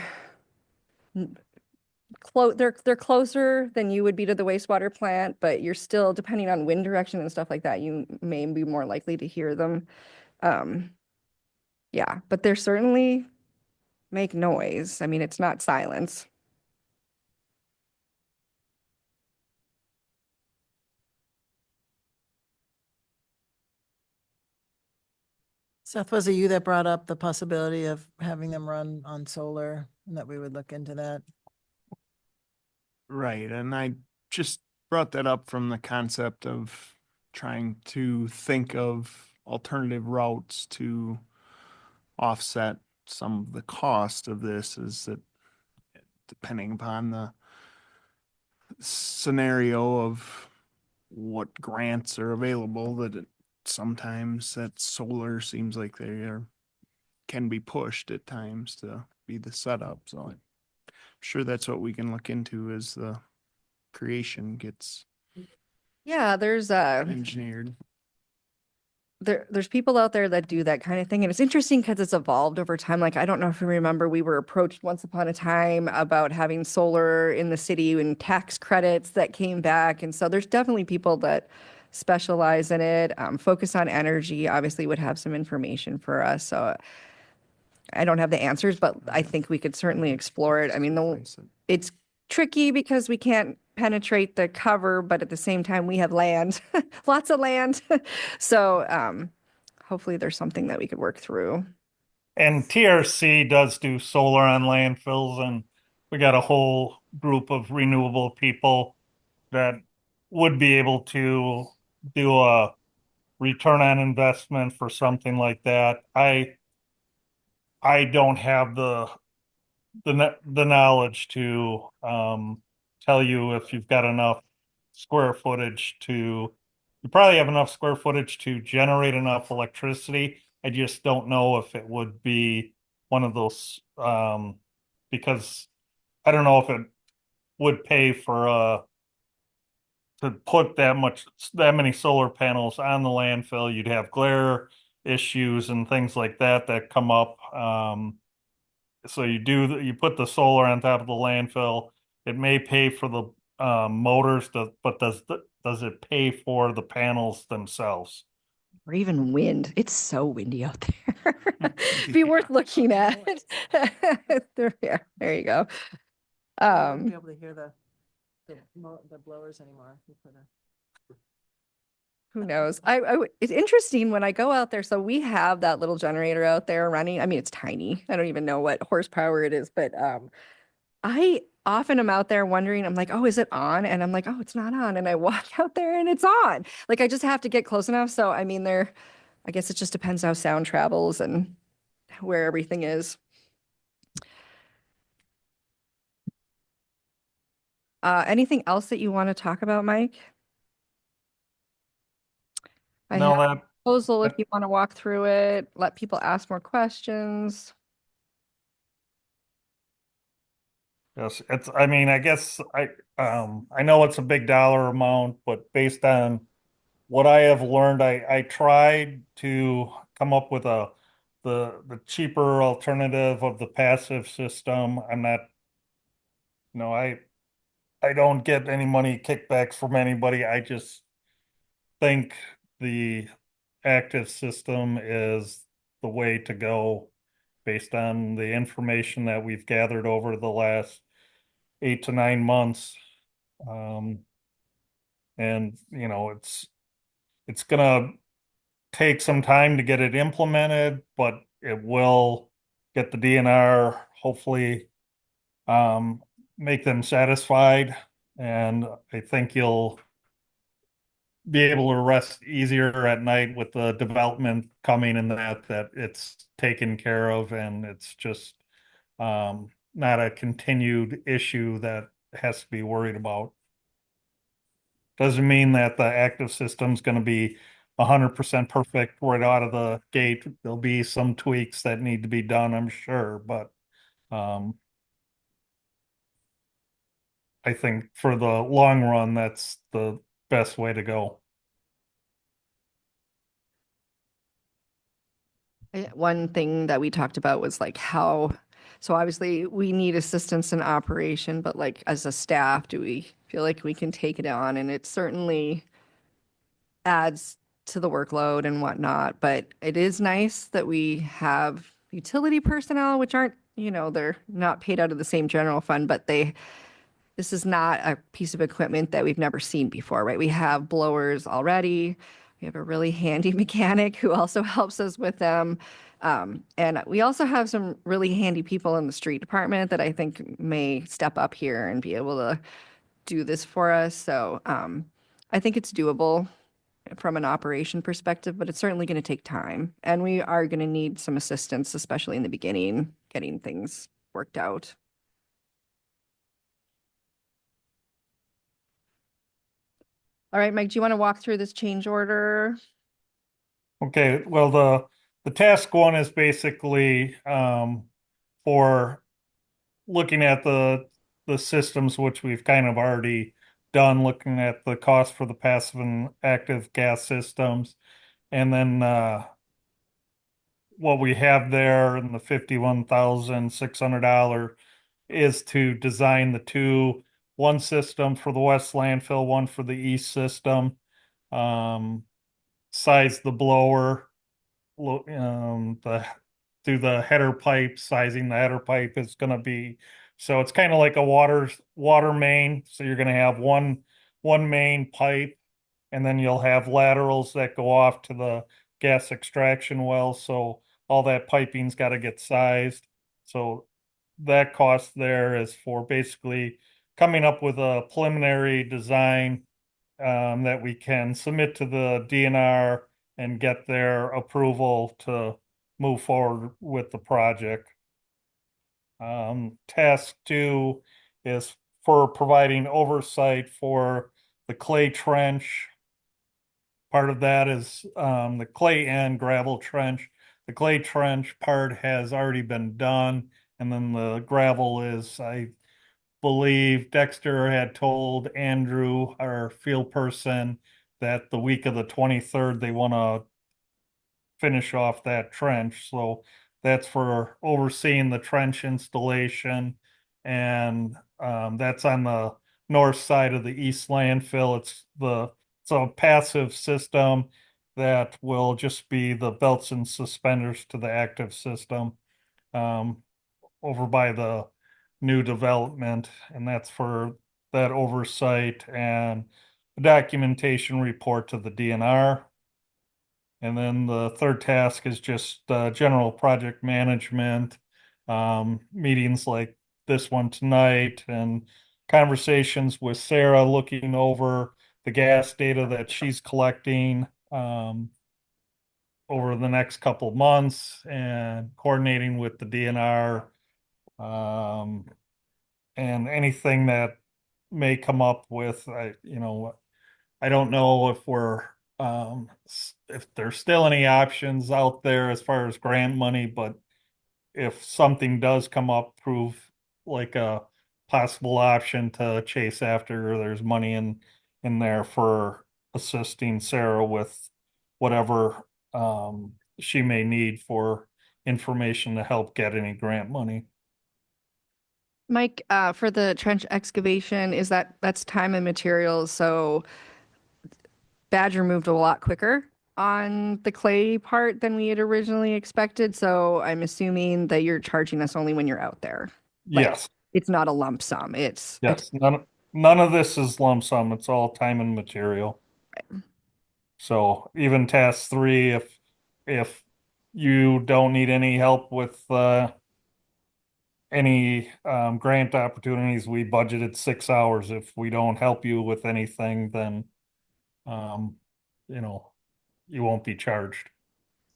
they're closer than you would be to the wastewater plant, but you're still, depending on wind direction and stuff like that, you may be more likely to hear them. Yeah, but they're certainly make noise. I mean, it's not silence. Seth, was it you that brought up the possibility of having them run on solar and that we would look into that? Right, and I just brought that up from the concept of trying to think of alternative routes to offset some of the cost of this, is that depending upon the scenario of what grants are available, that sometimes that solar seems like can be pushed at times to be the setup. So I'm sure that's what we can look into as the creation gets Yeah, there's engineered. there's people out there that do that kind of thing, and it's interesting because it's evolved over time. Like, I don't know if you remember, we were approached once upon a time about having solar in the city and tax credits that came back, and so there's definitely people that specialize in it. Focus on Energy obviously would have some information for us, so I don't have the answers, but I think we could certainly explore it. I mean, it's tricky because we can't penetrate the cover, but at the same time, we have land, lots of land. So hopefully there's something that we could work through. And TRC does do solar on landfills, and we got a whole group of renewable people that would be able to do a return on investment for something like that. I don't have the knowledge to tell you if you've got enough square footage to. You probably have enough square footage to generate enough electricity. I just don't know if it would be one of those because I don't know if it would pay for to put that many solar panels on the landfill. You'd have glare issues and things like that come up. So you put the solar on top of the landfill. It may pay for the motors, but does it pay for the panels themselves? Or even wind. It's so windy out there. Be worth looking at. Yeah, there you go. I wouldn't be able to hear the blowers anymore. Who knows? It's interesting when I go out there. So we have that little generator out there running. I mean, it's tiny. I don't even know what horsepower it is, but I often am out there wondering, I'm like, oh, is it on? And I'm like, oh, it's not on. And I walk out there and it's on. Like, I just have to get close enough. So, I mean, I guess it just depends how sound travels and where everything is. Anything else that you want to talk about, Mike? I No, have a proposal if you want to walk through it, let people ask more questions. yes, I mean, I guess I know it's a big dollar amount, but based on what I have learned, I tried to come up with the cheaper alternative of the passive system. I'm not, I don't get any money kickbacks from anybody. I just think the active system is the way to go based on the information that we've gathered over the last 8 to 9 months. And it's gonna take some time to get it implemented, but it will get the DNR hopefully make them satisfied, and I think you'll be able to rest easier at night with the development coming and that it's taken care of, and it's just not a continued issue that has to be worried about. Doesn't mean that the active system's going to be 100% perfect right out of the gate. There'll be some tweaks that need to be done, I'm sure, but I I think for the long run, that's the best way to go. One thing that we talked about was like how, so obviously we need assistance in operation, but like as a staff, do we feel like we can take it on? And it certainly adds to the workload and whatnot, but it is nice that we have utility personnel, which aren't, they're not paid out of the same general fund, but this is not a piece of equipment that we've never seen before, right? We have blowers already. We have a really handy mechanic who also helps us with them. And we also have some really handy people in the street department that I think may step up here and be able to do this for us. So I think it's doable from an operation perspective, but it's certainly going to take time. And we are going to need some assistance, especially in the beginning, getting things worked out. All right, Mike, do you want to walk through this change order? Okay, well, the task one is basically for looking at the systems, which we've kind of already done, looking at the cost for the passive and active gas systems. And then what we have there in the $51,600 is to design the two, one system for the west landfill, one for the east system. Size the blower, do the header pipe, sizing the header pipe is going to be, so it's kind of like a water main. So you're going to have one main pipe, and then you'll have laterals that go off to the gas extraction well. So all that piping's got to get sized. So that cost there is for basically coming up with a preliminary design that we can submit to the DNR and get their approval to move forward with the project. Task 2 is for providing oversight for the clay trench. Part of that is the clay and gravel trench. The clay trench part has already been done, and then the gravel is, I believe Dexter had told Andrew, our field person, that the week of the 23rd, they want to finish off that trench. So that's for overseeing the trench installation. And that's on the north side of the east landfill. It's a passive system that will just be the belts and suspenders to the active system over by the new development. And that's for that oversight and the documentation report to the DNR. And then the third task is just general project management, meetings like this one tonight, and conversations with Sarah looking over the gas data that she's collecting over the next couple of months, and coordinating with the DNR and anything that may come up with, I don't know if there's still any options out there as far as grant money, but if something does come up, prove like a possible option to chase after, there's money in there for assisting Sarah with whatever she may need for information to help get any grant money. Mike, for the trench excavation, that's time and materials, so Badger moved a lot quicker on the clay part than we had originally expected. So I'm assuming that you're charging us only when you're out there. Yes. It's not a lump sum. Yes. None of this is lump sum. It's all time and material. Right. So even task 3, if you don't need any help with any grant opportunities, we budgeted 6 hours. If we don't help you with anything, then you won't be charged.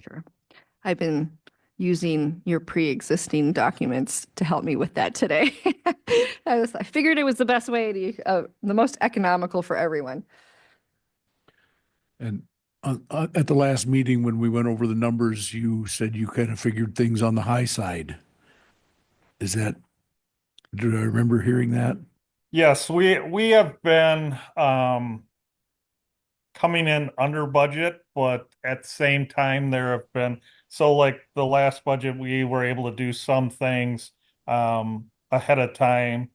Sure. I've been using your pre-existing documents to help me with that today. I figured it was the best way to, the most economical for everyone. And at the last meeting, when we went over the numbers, you said you kind of figured things on the high side. Do I remember hearing that? Yes, we have been coming in under budget, but at the same time there have been, so like the last budget, we were able to do some things ahead of time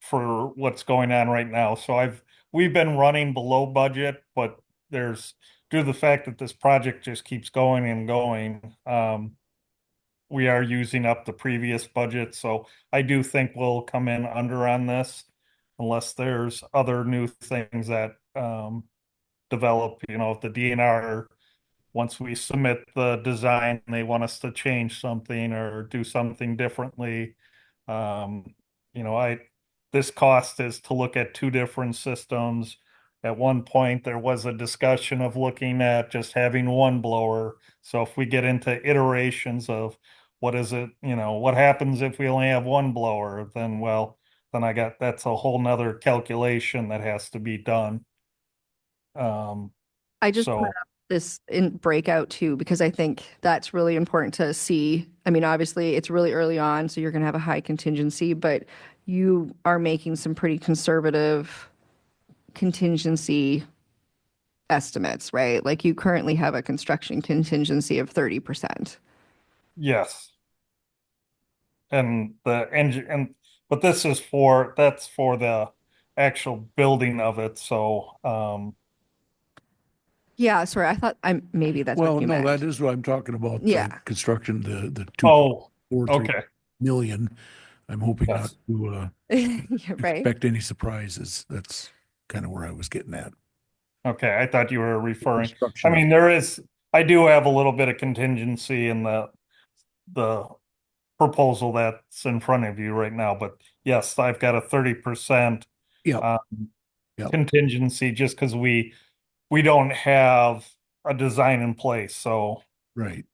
for what's going on right now. So we've been running below budget, but there's, due to the fact that this project just keeps going and going, we are using up the previous budget, so I do think we'll come in under on this unless there's other new things that develop, if the DNR, once we submit the design, they want us to change something or do something differently. Um, this cost is to look at two different systems. At one point, there was a discussion of looking at just having one blower. So if we get into iterations of what is it, what happens if we only have one blower, then that's a whole nother calculation that has to be done. I just brought So up this in breakout too, because I think that's really important to see. I mean, obviously it's really early on, so you're going to have a high contingency, but you are making some pretty conservative contingency estimates, right? Like you currently have a construction contingency of 30%. yes. And the engine, but that's for the actual building of it. So, Yeah, sorry, I thought maybe that's Well, what you no, meant. that is what I'm talking about. Yeah. Construction, the oh, 2.43 okay. million. I'm hoping not Yes. to Yeah, right. expect any surprises. That's kind of where I was getting at. Okay. I thought you were referring, I Construction. mean, I do have a little bit of contingency in the proposal that's in front of you right now, but yes, I've got a 30% Yeah. Yep. contingency just because we don't have a design in place. So, Right.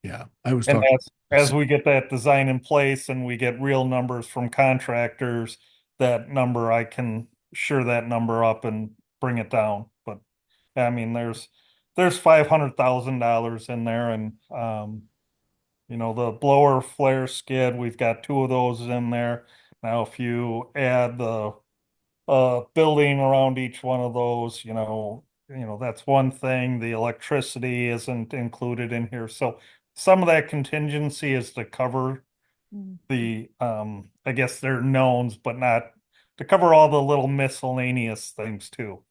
Yeah. I was and talking. as we get that design in place and we get real numbers from contractors, I can sure that number up and bring it down. But I mean, there's $500,000 in there, and the blower flare skid, we've got two of those in there. Now, if you add the building around each one of those, that's one thing. The electricity isn't included in here. So some of that contingency is to cover the, I guess they're knowns, but not to cover all the little miscellaneous things too.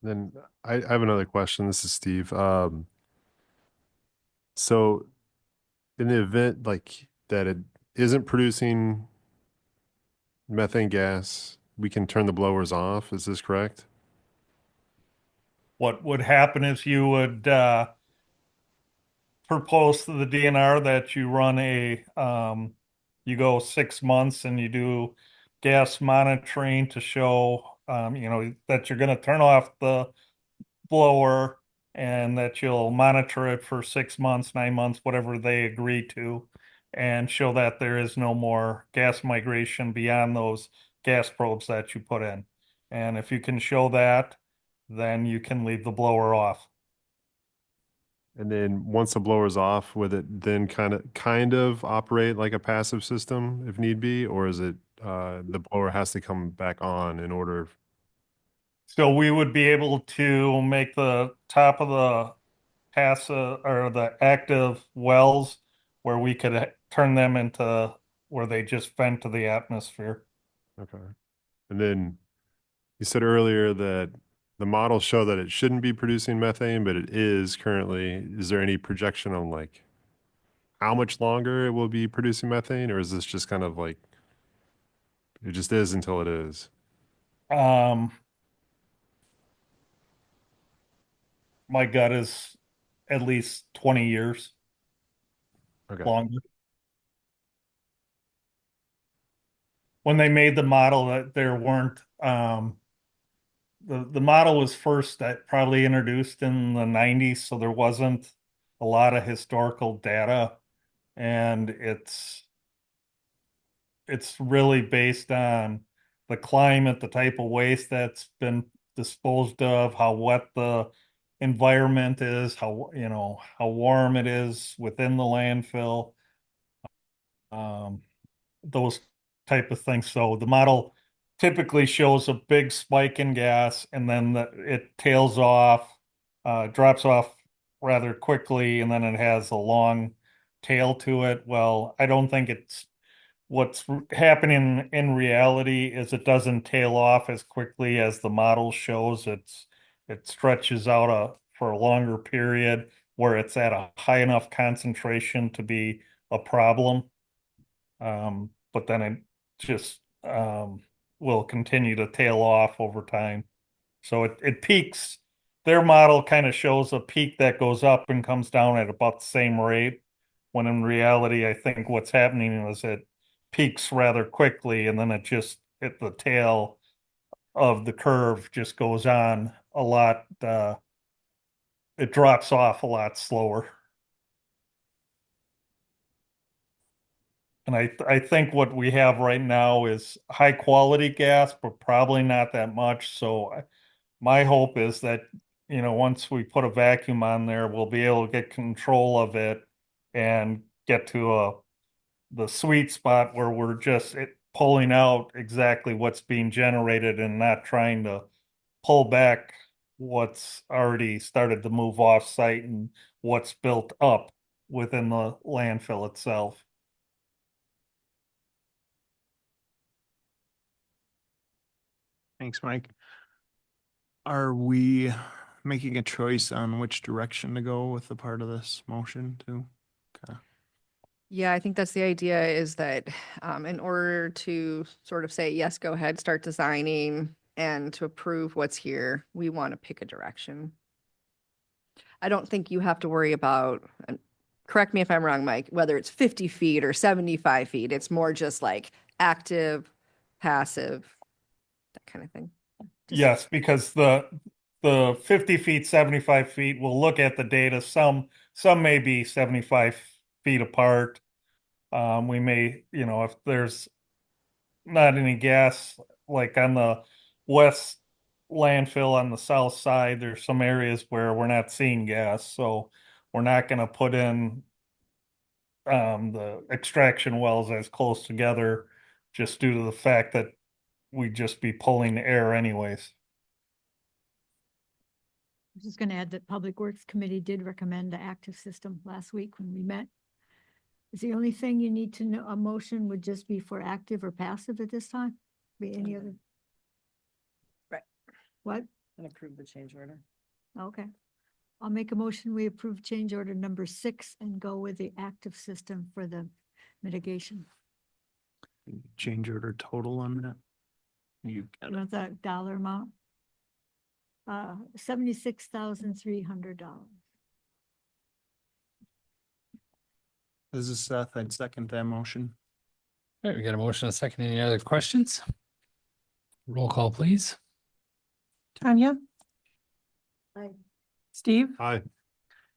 Then I have another question. This is Steve. So in the event like that it isn't producing methane gas, we can turn the blowers off. Is this correct? What would happen is you would propose to the DNR that you run you go 6 months and you do gas monitoring to show, that you're going to turn off the blower and that you'll monitor it for 6 months, 9 months, whatever they agree to, and show that there is no more gas migration beyond those gas probes that you put in. And if you can show that, then you can leave the blower off. And then once the blower's off, would it then kind of operate like a passive system if need be, or is it the blower has to come back on in order? So we would be able to make the top of the passive or the active wells where we could turn them into where they just vent to the atmosphere. Okay. And then you said earlier that the models show that it shouldn't be producing methane, but it is currently. Is there any projection on like how much longer it will be producing methane, or is this just kind of like it just is until it is? My gut is at least 20 years Okay. longer. When they made the model, that there weren't the model was first probably introduced in the 90s, so there wasn't a lot of historical data, and it's really based on the climate, the type of waste that's been disposed of, how wet the environment is, how, you know, how warm it is within the landfill. Those type of things. So the model typically shows a big spike in gas and then it tails off, drops off rather quickly, and then it has a long tail to it. Well, I don't think it's what's happening in reality is it doesn't tail off as quickly as the model shows. It stretches out for a longer period where it's at a high enough concentration to be a problem. But then it just will continue to tail off over time. So it peaks. Their model kind of shows a peak that goes up and comes down at about the same rate, when in reality, I think what's happening is it peaks rather quickly and then it just at the tail of the curve just goes on a lot. It drops off a lot slower. And I think what we have right now is high quality gas, but probably not that much. So my hope is that, you know, once we put a vacuum on there, we'll be able to get control of it and get to the sweet spot where we're just pulling out exactly what's being generated and not trying to pull back what's already started to move off site and what's built up within the landfill itself. Thanks, Mike. Are we making a choice on which direction to go with the part of this motion too? Okay. Yeah, I think that's the idea, is that in order to sort of say, yes, go ahead, start designing, and to approve what's here, we want to pick a direction. I don't think you have to worry about, and correct me if I'm wrong, Mike, whether it's 50 feet or 75 feet. It's more just like active, passive, that kind of thing. Yes, because the 50 feet, 75 feet, we'll look at the data. Some may be 75 feet apart. We may, you know, if there's not any gas, like on the west landfill on the south side, there's some areas where we're not seeing gas, so we're not going to put in the extraction wells as close together, just due to the fact that we'd just be pulling air anyways. I'm just gonna add that Public Works Committee did recommend the active system last week when we met. Is the only thing you need to know, a motion would just be for active or passive at this time? Be any other? Right. What? And approve the change order. Okay. I'll make a motion. We approve change order number 6 and go with the active system for the mitigation. Change order total on that? You got it. What's that dollar amount? $76,300. This is Seth. I'd second that motion. All right, we got a motion and a second. Any other questions? Roll call, please. Tanya? Aye. Steve? Aye.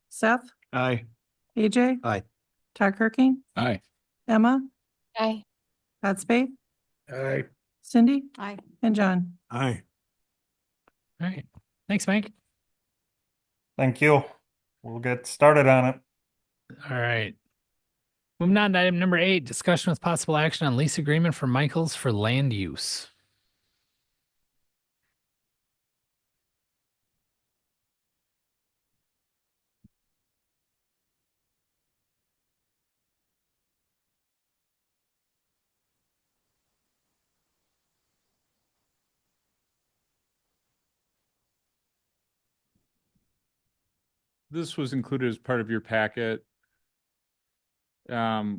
Seth? Aye. AJ? Aye. Todd Kirking? Aye. Emma? Aye. Pat Spade? Aye. Cindy? Aye. And John? Aye. All right. Thanks, Mike. Thank you. We'll get started on it. All right. Moving on to item number 8, discussion with possible action on lease agreement for Michaels for land use. This was included as part of your packet.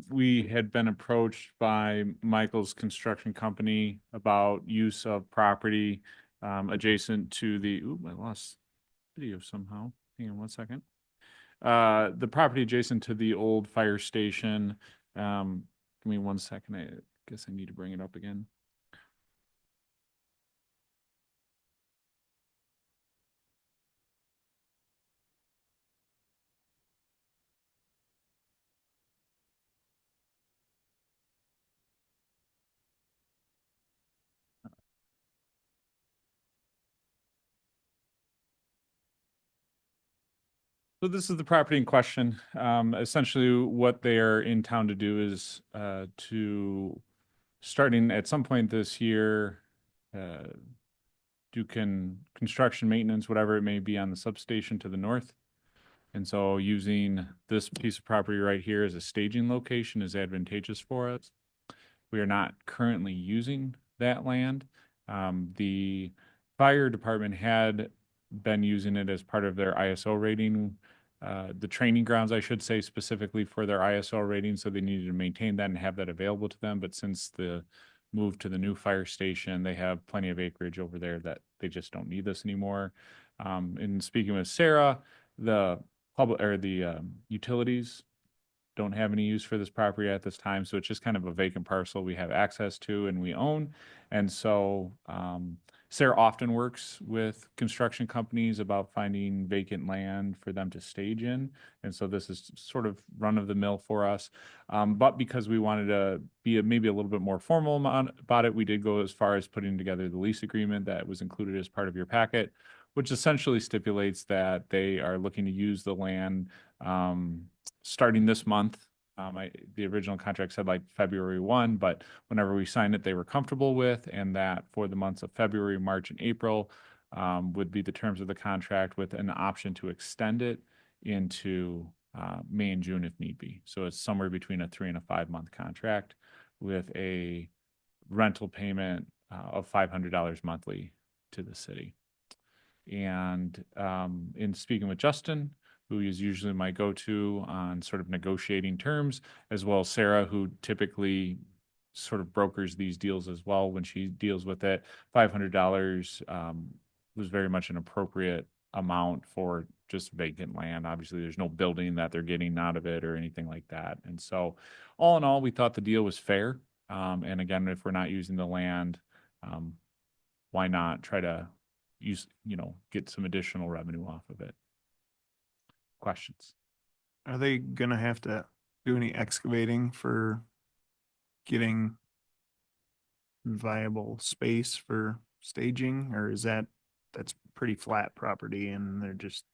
We had been approached by Michael's construction company about use of property adjacent to the, ooh, I lost video somehow. Hang on one second. The property adjacent to the old fire station. Give me 1 second. I guess I need to bring it up again. So this is the property in question. Essentially what they are in town to do is, to, starting at some point this year, do construction maintenance, whatever it may be on the substation to the north. And so using this piece of property right here as a staging location is advantageous for us. We are not currently using that land. The fire department had been using it as part of their ISO rating, the training grounds, I should say, specifically for their ISO rating. So they needed to maintain that and have that available to them. But since the move to the new fire station, they have plenty of acreage over there that they just don't need this anymore. In speaking with Sarah, the public or the utilities don't have any use for this property at this time. So it's just kind of a vacant parcel we have access to and we own. And so Sarah often works with construction companies about finding vacant land for them to stage in. And so this is sort of run of the mill for us. But because we wanted to be maybe a little bit more formal about it, we did go as far as putting together the lease agreement that was included as part of your packet, which essentially stipulates that they are looking to use the land starting this month. The original contract said like February 1, but whenever we signed it, they were comfortable with, and that for the months of February, March, and April would be the terms of the contract with an option to extend it into May and June if need be. So it's somewhere between a 3 and a 5 month contract with a rental payment of $500 monthly to the city. And in speaking with Justin, who is usually my go-to on sort of negotiating terms, as well as Sarah, who typically sort of brokers these deals as well when she deals with it, $500 was very much an appropriate amount for just vacant land. Obviously, there's no building that they're getting out of it or anything like that. And so all in all, we thought the deal was fair. And again, if we're not using the land, why not try to get some additional revenue off of it? Questions? Are they gonna have to do any excavating for getting viable space for staging, or is that's pretty flat property and they're just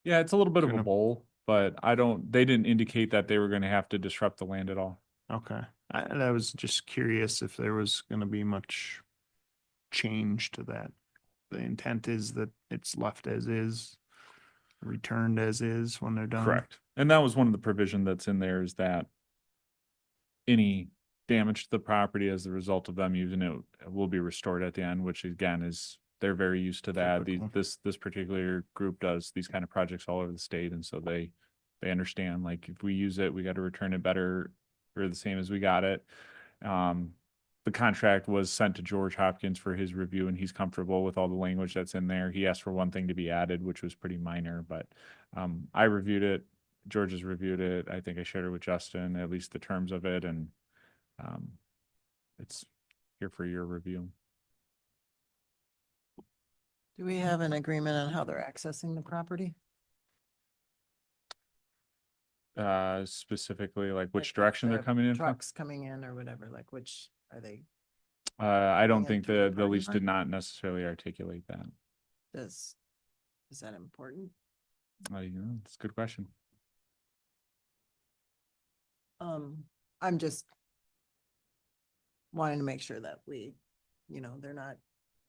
Yeah, it's a little bit of a Gonna- bowl, but they didn't indicate that they were going to have to disrupt the land at all. okay? I was just curious if there was gonna be much change to that. The intent is that it's left as is, returned as is when they're done. Correct. And that was one of the provision that's in there, is that any damage to the property as a result of them using it will be restored at the end, which again is, they're very used to that. Typical. This particular group does these kind of projects all over the state. And so they understand, like, if we use it, we got to return it better or the same as we got it. The contract was sent to George Hopkins for his review, and he's comfortable with all the language that's in there. He asked for one thing to be added, which was pretty minor, but I reviewed it. George has reviewed it. I think I shared it with Justin, at least the terms of it, and it's here for your review. Do we have an agreement on how they're accessing the property? Specifically, like which Like direction they're the coming in from? Trucks coming in or whatever, like which are they, I don't coming in think through the the parking lease lot? did not necessarily articulate that. is that important? It's a good question. I'm just wanting to make sure that we, they're not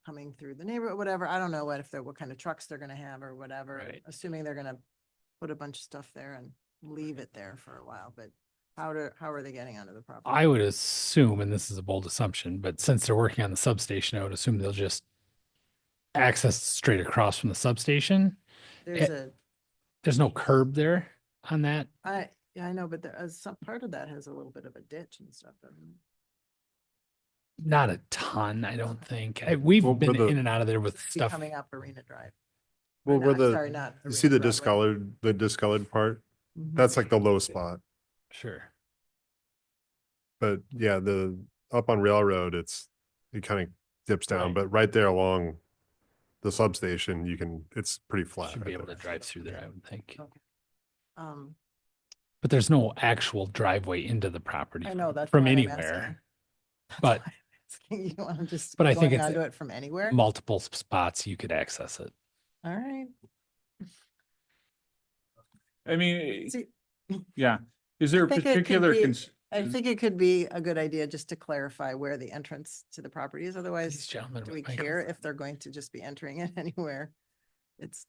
coming through the neighborhood, whatever. I don't know what kind of trucks they're gonna have or whatever, Right. assuming they're gonna put a bunch of stuff there and leave it there for a while, but how are they getting onto the property? I would assume, and this is a bold assumption, but since they're working on the substation, I would assume they'll just access straight across from the substation. There's no curb there on that. Yeah, I know, but some part of that has a little bit of a ditch and stuff, doesn't it? Not a ton, I don't think. We've Well, been but in and out of there with Be stuff. coming up Arena Drive. Well, Or where not, sorry, not you see Arena the Broadway. discolored part, Mhm. that's like the low spot. Sure. But yeah, the up on Railroad, it kind of dips down, Right. but right there along the substation, it's pretty flat. Should right be able to there. drive through there, I would think. Okay. Um, But there's no actual driveway into the property I know, that's from why I'm anywhere. asking. That's But- why I'm asking. You want to just But I think going it's onto it from anywhere? Multiple spots you could access it. All right. I mean, See, yeah. Is there a think it could particular? be- I think it could be a good idea just to clarify where the entrance to the property is. These Otherwise, gentlemen do with we care microphones. if they're going to just be entering it anywhere? It's,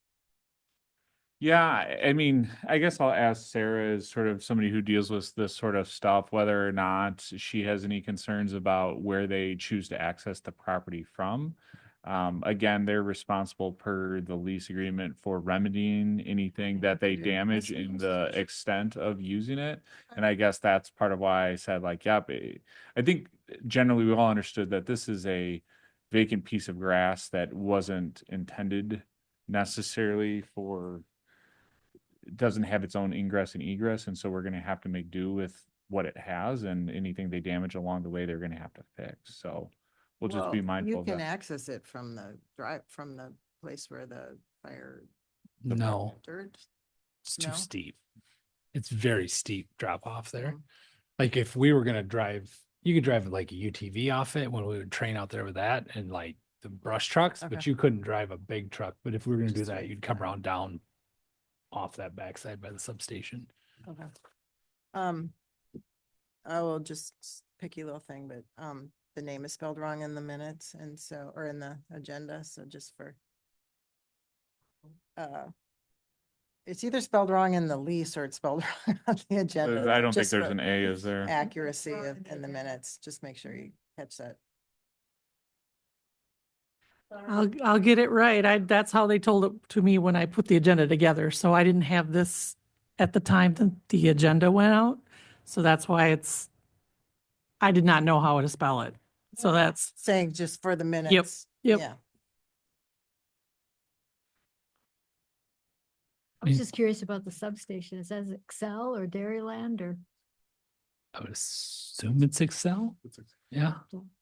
Yeah, I mean, I guess I'll ask Sarah as sort of somebody who deals with this sort of stuff, whether or not she has any concerns about where they choose to access the property from. Again, they're responsible per the lease agreement for remedying anything that they damage in the extent of using it. And I guess that's part of why I said like, yep, I think generally we all understood that this is a vacant piece of grass that wasn't intended necessarily for, it doesn't have its own ingress and egress, and so we're gonna have to make do with what it has, and anything they damage along the way, they're gonna have to fix, so we'll just be well, mindful you of can that. access it from the from the place where the fire No, entered. it's too No? steep. It's very steep drop off there. Mhm. Like if we were gonna drive, you could drive like a UTV off it when we would train out there with that and like the brush trucks, but Okay. you couldn't drive a big truck. But if we were gonna do Just that, right you'd come there. around down off that backside by the substation. Okay. I will just picky little thing, but, the name is spelled wrong in the minutes and so, or in the agenda, so just for. It's either spelled wrong in the lease or it's spelled wrong on the agenda. I don't think just there's for an A, is there? Accuracy in the minutes, just make sure you catch that. I'll get it right. That's how they told it to me when I put the agenda together. So I didn't have this at the time that the agenda went out. So that's why I did not know how to spell it. So that's, Saying just for the minutes. yep. Yeah. I was just curious about the substation. Is that Excel or Dairyland or? I would assume it's Excel. Yeah,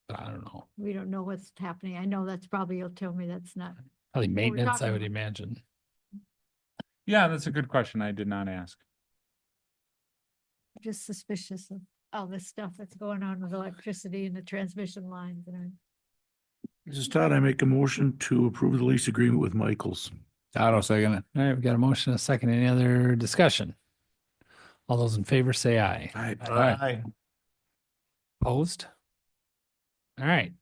but I don't know. We don't know what's happening. I know that's probably, you'll tell me that's not. Probably we're maintenance, I talking would about. imagine. Yeah, that's a good question. I did not ask. Just suspicious of all this stuff that's going on with electricity and the transmission lines and everything. This is Todd. I make a motion to approve the lease agreement with Michaels. I don't second it. All right, we've got a motion, and a second. Any other discussion? All those in favor say aye. Aye. Opposed? All right.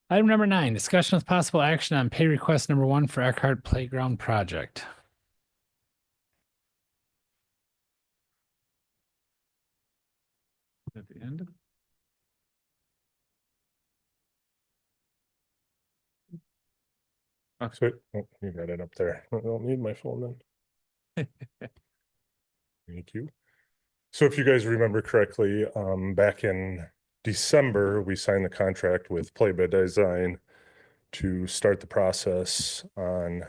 Item number 9, discussion with possible action on pay request number 1 for Eckhart Playground Project. At the end? Sweet. Oh, you got it up there. I don't need my phone then. Thank you. So if you guys remember correctly, back in December, we signed the contract with Play by Design to start the process on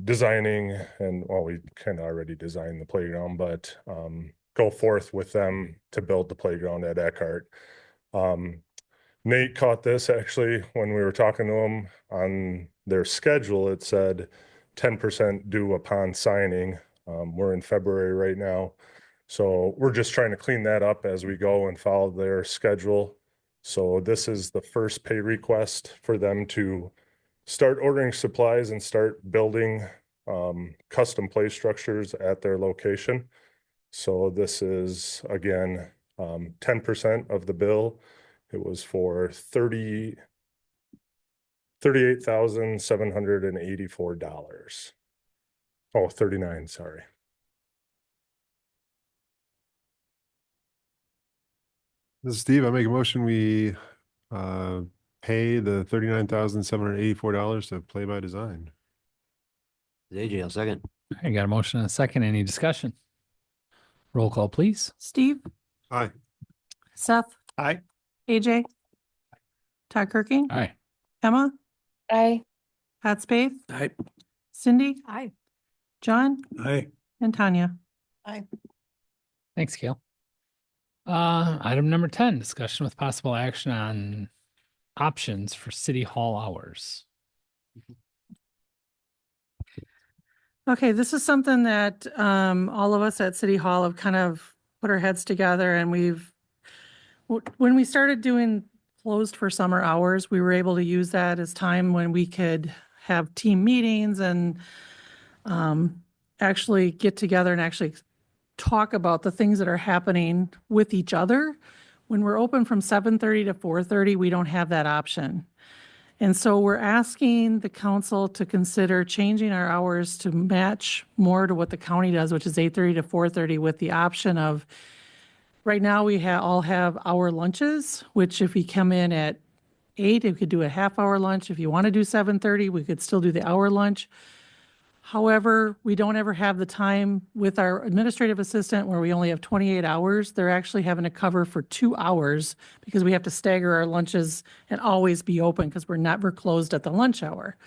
designing, and well, we kind of already designed the playground, but go forth with them to build the playground at Eckhart. Nate caught this actually when we were talking to him on their schedule. It said 10% due upon signing. We're in February right now. So we're just trying to clean that up as we go and follow their schedule. So this is the first pay request for them to start ordering supplies and start building custom play structures at their location. So this is again 10% of the bill. It was for $38,784. Oh, 39, sorry. This is Steve. I make a motion. We pay the $39,784 to Play by Design. AJ, I'll second. I got a motion and a second. Any discussion? Roll call, please. Steve, Aye. Seth, Aye. AJ, Todd Kirking, Aye. Emma, Aye. Pat Spade, Aye. Cindy, Aye. John, Aye. and Tanya. Thanks, Gail. Item number 10, discussion with possible action on options for city hall hours. Okay, this is something that all of us at City Hall have kind of put our heads together, and when we started doing closed for summer hours, we were able to use that as time when we could have team meetings and actually get together and actually talk about the things that are happening with each other. When we're open from 7:30 to 4:30, we don't have that option. And so we're asking the council to consider changing our hours to match more to what the county does, which is 8:30 to 4:30, with the option of, right now we all have hour lunches, which if we come in at 8, we could do a half-hour lunch. If you want to do 7:30, we could still do the hour lunch. However, we don't ever have the time with our administrative assistant where we only have 28 hours. They're actually having to cover for 2 hours because we have to stagger our lunches and always be open because we're never closed at the lunch hour.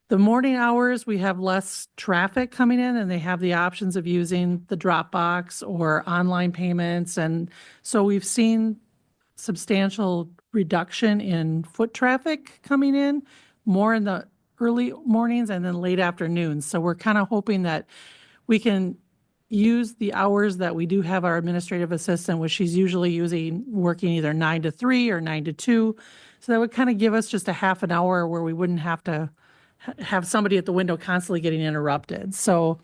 The morning hours, we have less traffic coming in and they have the options of using the Dropbox or online payments. And so we've seen substantial reduction in foot traffic coming in, more in the early mornings and then late afternoons. So we're kind of hoping that we can use the hours that we do have our administrative assistant, which she's usually working either 9 to 3 or 9 to 2. So that would kind of give us just a half an hour where we wouldn't have to have somebody at the window constantly getting interrupted. So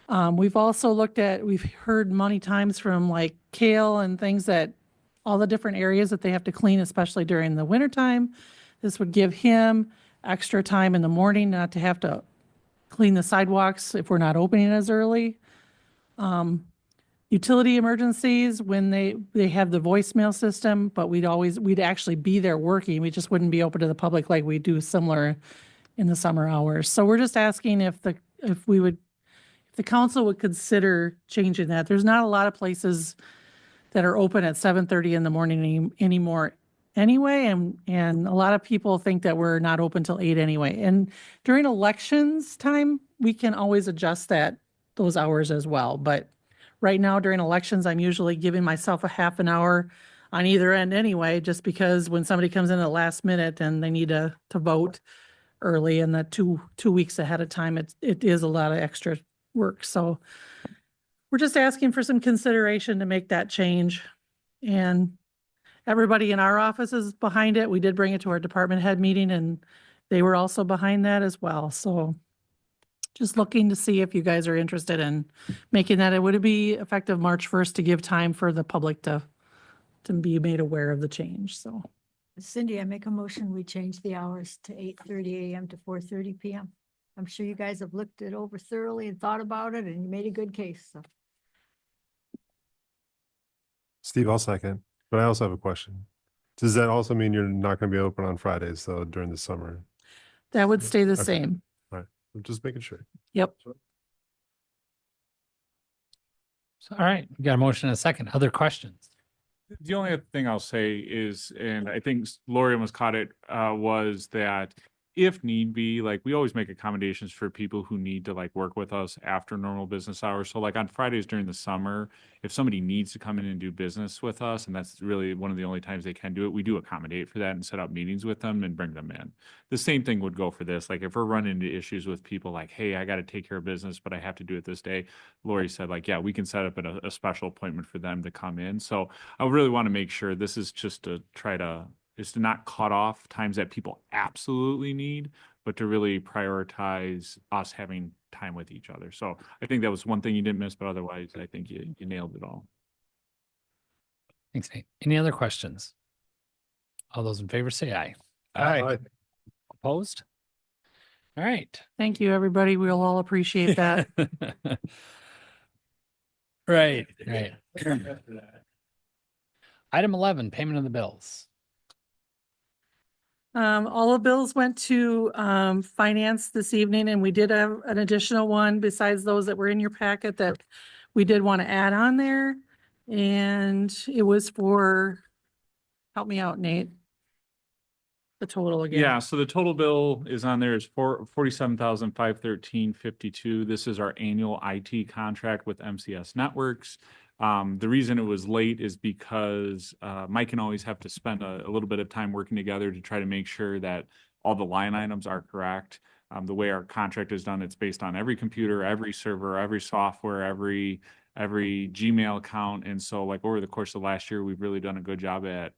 we've heard many times from like Kale and things that all the different areas that they have to clean, especially during the wintertime. This would give him extra time in the morning not to have to clean the sidewalks if we're not opening as early. Utility emergencies, when they have the voicemail system, but we'd actually be there working. We just wouldn't be open to the public like we do similar in the summer hours. So we're just asking if the council would consider changing that. There's not a lot of places that are open at 7:30 in the morning anymore anyway, and a lot of people think that we're not open till 8 anyway. And during elections time, we can always adjust those hours as well. But right now during elections, I'm usually giving myself a half an hour on either end anyway, just because when somebody comes in at the last minute and they need to vote early and the two weeks ahead of time, it is a lot of extra work. So we're just asking for some consideration to make that change. And everybody in our office is behind it. We did bring it to our department head meeting and they were also behind that as well. So just looking to see if you guys are interested in making that. It would be effective March 1st to give time for the public to be made aware of the change. So Cindy, I make a motion, we change the hours to 8:30 a.m. to 4:30 p.m. I'm sure you guys have looked it over thoroughly and thought about it and you made a good case. So Steve, I'll second, but I also have a question. Does that also mean you're not going to be open on Fridays though during the summer? that would stay the Okay. same. All right, I'm just making sure. Yep. So, all right, we got a motion and a second. Other questions? The only other thing I'll say is, and I think Lori almost caught it, was that if need be, like we always make accommodations for people who need to like work with us after normal business hours. So like on Fridays during the summer, if somebody needs to come in and do business with us, and that's really one of the only times they can do it, we do accommodate for that and set up meetings with them and bring them in. The same thing would go for this. Like if we're running into issues with people like, hey, I got to take care of business, but I have to do it this day. Lori said like, yeah, we can set up a special appointment for them to come in. So I really want to make sure this is just to try to, is to not cut off times that people absolutely need, but to really prioritize us having time with each other. So I think that was one thing you didn't miss, but otherwise I think you nailed it all. Thanks, Nate. Any other questions? All those in favor say aye. Aye. Opposed? All right. Thank you, everybody. We'll all appreciate that. Right. Item 11, payment of the bills. All the bills went to finance this evening, and we did have an additional one besides those that were in your packet that we did want to add on there. And it was for, help me out, Nate. The total again. Yeah, so the total bill is on there is $47,513.52. This is our annual IT contract with MCS Networks. The reason it was late is because Mike and always have to spend a little bit of time working together to try to make sure that all the line items are correct. The way our contract is done, it's based on every computer, every server, every software, every Gmail account. And so like over the course of last year, we've really done a good job at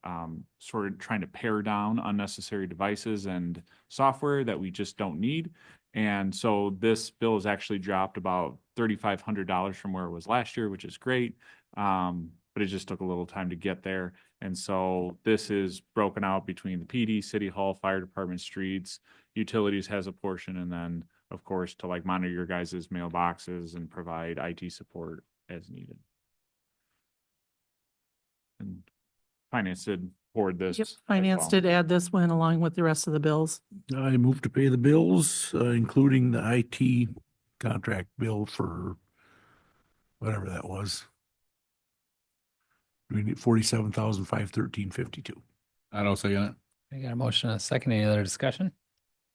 sort of trying to pare down unnecessary devices and software that we just don't need. And so this bill has actually dropped about $3,500 from where it was last year, which is great. But it just took a little time to get there. And so this is broken out between the PD, City Hall, Fire Department, streets, utilities has a portion, and then, of course, to like monitor your guys' mailboxes and provide IT support as needed. And finance did forward this. Yep, as finance well. did add this one along with the rest of the bills. I move to pay the bills, including the IT contract bill for whatever that was. We need 47,513.52. I don't second it. I got a motion and a second. Any other discussion?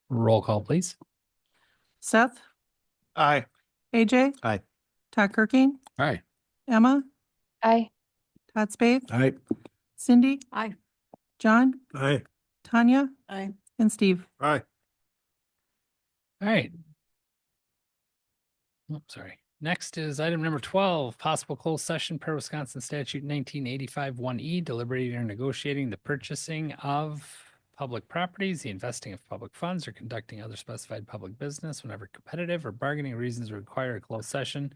Roll call, please. Seth, Aye. AJ. Aye. Todd Kirking, Aye. Emma, Aye. Todd Spade, Aye. Cindy, Aye. John, Aye. Tanya, Aye. and Steve. Aye. All right. Oh, sorry. Next is item number 12, possible closed session per Wisconsin statute 1985 1E, deliberating or negotiating the purchasing of public properties, the investing of public funds, or conducting other specified public business whenever competitive or bargaining reasons require a closed session.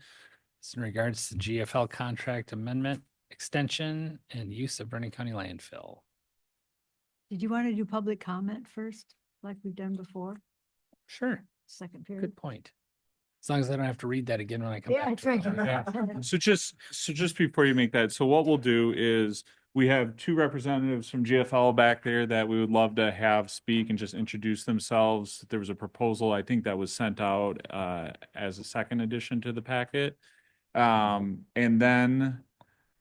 This in regards to GFL contract amendment, extension, and use of Vernon County landfill. Did you want to do public comment first, like we've done before? Sure. Second period. Good point. As long as I don't have to read that again when I come Yeah, back. that's right. Yeah. So just before you make that, so what we'll do is we have two representatives from GFL back there that we would love to have speak and just introduce themselves. There was a proposal, I think, that was sent out as a second addition to the packet. And then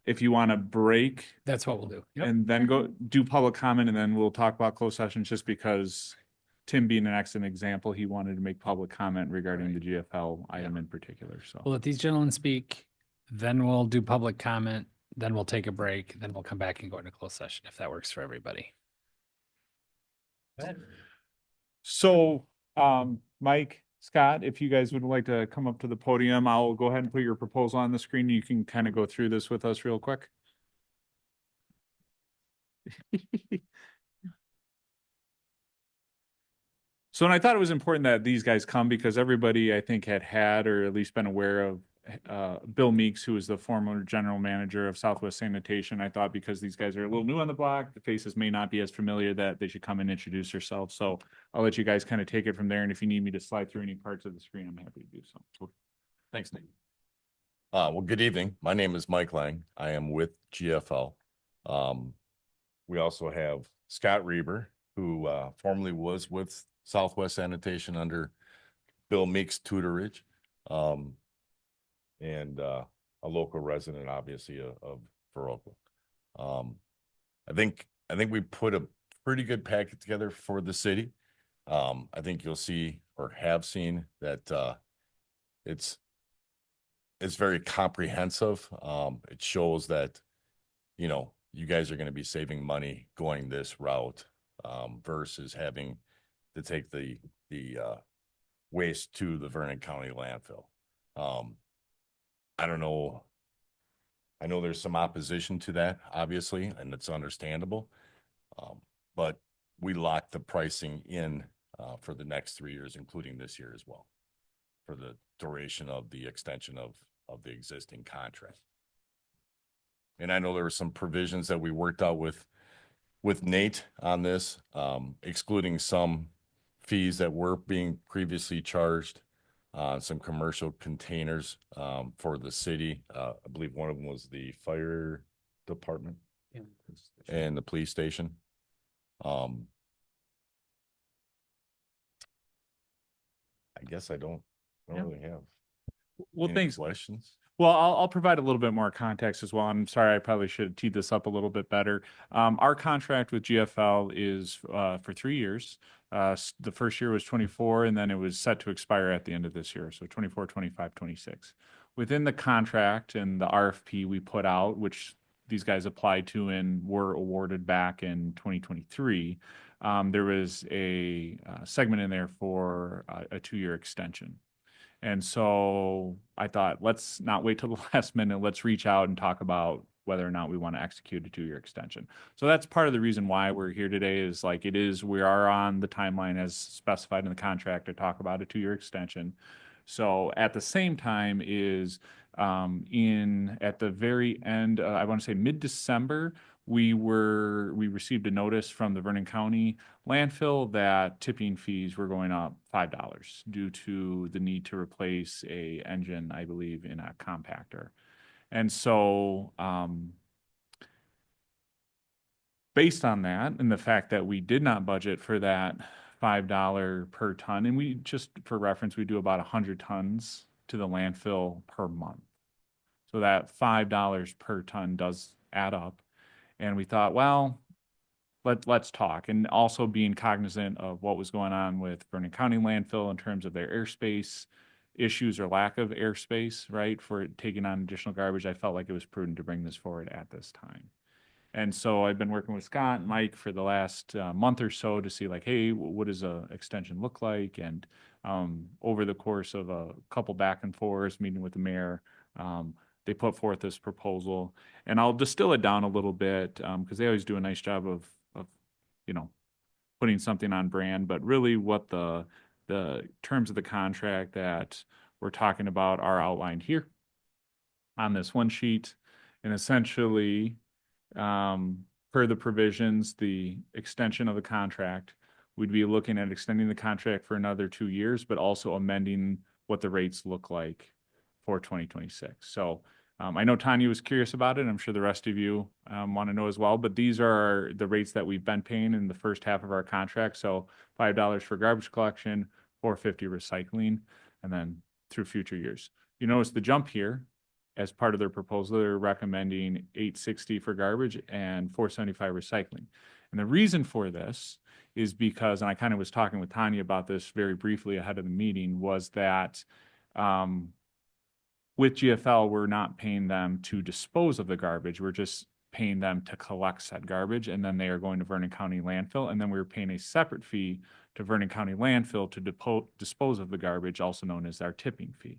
if you want to break That's what we'll do. Yep. and then go do public comment, and then we'll talk about closed sessions, just because Tim being an excellent example, he wanted to make public comment regarding the GFL item in particular. So We'll let these gentlemen speak, then we'll do public comment, then we'll take a break, then we'll come back and go into closed session if that works for everybody. So, Mike, Scott, if you guys would like to come up to the podium, I'll go ahead and put your proposal on the screen. You can kind of go through this with us real quick. So, and I thought it was important that these guys come because everybody, I think, had or at least been aware of Bill Meeks, who is the former general manager of Southwest Sanitation. I thought because these guys are a little new on the block, the faces may not be as familiar, that they should come and introduce themselves. So I'll let you guys kind of take it from there. And if you need me to slide through any parts of the screen, I'm happy to do so. Thanks, Nate. Well, good evening. My name is Mike Lang. I am with GFL. We also have Scott Reber, who formerly was with Southwest Sanitation under Bill Meeks' tutorage, and a local resident, obviously, of Viroqua. I think we put a pretty good packet together for the city. I think you'll see or have seen that it's very comprehensive. It shows that, you know, you guys are going to be saving money going this route versus having to take the waste to the Vernon County landfill. I don't know. I know there's some opposition to that, obviously, and it's understandable. But we locked the pricing in for the next 3 years, including this year as well, for the duration of the extension of the existing contract. And I know there were some provisions that we worked out with Nate on this, excluding some fees that were being previously charged on some commercial containers for the city. I believe one of them was the fire department and the police station. I guess I don't really have Well, any thanks. questions. Well, I'll provide a little bit more context as well. I'm sorry, I probably should have teed this up a little bit better. Our contract with GFL is for 3 years. The first year was 24, and then it was set to expire at the end of this year. So 24, 25, 26. Within the contract and the RFP we put out, which these guys applied to and were awarded back in 2023, there was a segment in there for a 2-year extension. And so I thought, let's not wait till the last minute. Let's reach out and talk about whether or not we want to execute a 2-year extension. So that's part of the reason why we're here today is like we are on the timeline as specified in the contract to talk about a 2-year extension. So at the same time is at the very end, I want to say mid-December, we received a notice from the Vernon County landfill that tipping fees were going up $5 due to the need to replace a engine, I believe, in a compactor. And so based on that and the fact that we did not budget for that $5 per ton, and we just for reference, we do about 100 tons to the landfill per month. So that $5 per ton does add up. And we thought, well, let's talk. And also being cognizant of what was going on with Vernon County landfill in terms of their airspace issues or lack of airspace, right, for taking on additional garbage, I felt like it was prudent to bring this forward at this time. And so I've been working with Scott and Mike for the last month or so to see like, hey, what does a extension look like? And over the course of a couple back and forths, meeting with the mayor, they put forth this proposal, and I'll distill it down a little bit because they always do a nice job of putting something on brand. But really, what the terms of the contract that we're talking about are outlined here on this one sheet, and essentially, per the provisions, the extension of the contract, we'd be looking at extending the contract for another 2 years, but also amending what the rates look like for 2026. So I know Tanya was curious about it. I'm sure the rest of you want to know as well, but these are the rates that we've been paying in the first half of our contract. So $5 for garbage collection, $4.50 recycling, and then through future years. You notice the jump here as part of their proposal, they're recommending $8.60 for garbage and $4.75 recycling. And the reason for this is because, and I kind of was talking with Tanya about this very briefly ahead of the meeting, was that with GFL, we're not paying them to dispose of the garbage. We're just paying them to collect said garbage, and then they are going to Vernon County landfill. And then we're paying a separate fee to Vernon County landfill to dispose of the garbage, also known as our tipping fee.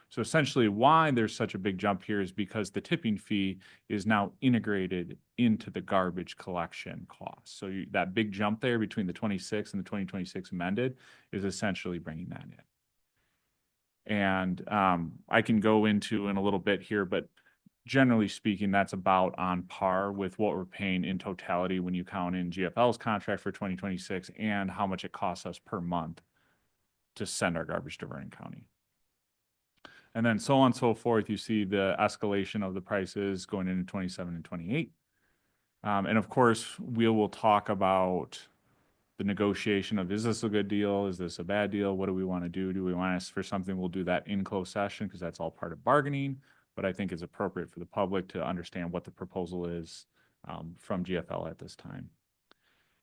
So essentially why there's such a big jump here is because the tipping fee is now integrated into the garbage collection cost. So that big jump there between the 26 and the 2026 amended is essentially bringing that in. And I can go into in a little bit here, but generally speaking, that's about on par with what we're paying in totality when you count in GFL's contract for 2026 and how much it costs us per month to send our garbage to Vernon County. And then so on and so forth, you see the escalation of the prices going into 27 and 28. And of course, we will talk about the negotiation of, is this a good deal? Is this a bad deal? What do we want to do? Do we want to ask for something? We'll do that in closed session because that's all part of bargaining. But I think it's appropriate for the public to understand what the proposal is from GFL at this time.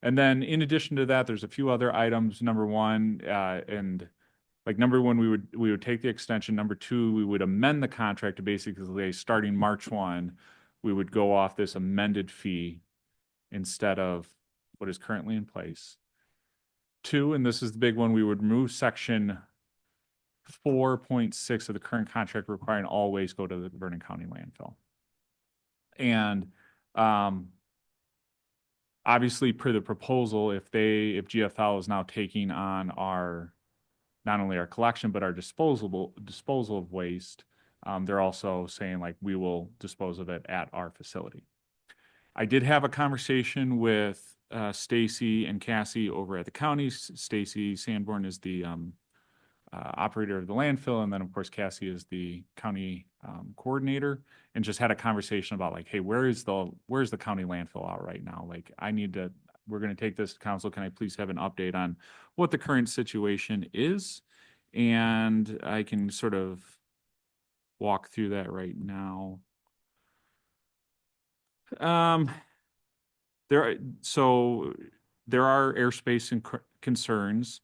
And then in addition to that, there's a few other items. Number one, number one, we would take the extension. Number two, we would amend the contract to basically say starting March 1, we would go off this amended fee instead of what is currently in place. Two, and this is the big one, we would remove section 4.6 of the current contract requiring all waste go to the Vernon County landfill. And obviously per the proposal, if GFL is now taking on not only our collection, but our disposal of waste, they're also saying like, we will dispose of it at our facility. I did have a conversation with Stacy and Cassie over at the county. Stacy Sanborn is the operator of the landfill. And then of course, Cassie is the county coordinator, and just had a conversation about like, hey, where's the county landfill out right now? Like we're going to take this to council. Can I please have an update on what the current situation is? And I can sort of walk through that right now. There are airspace concerns.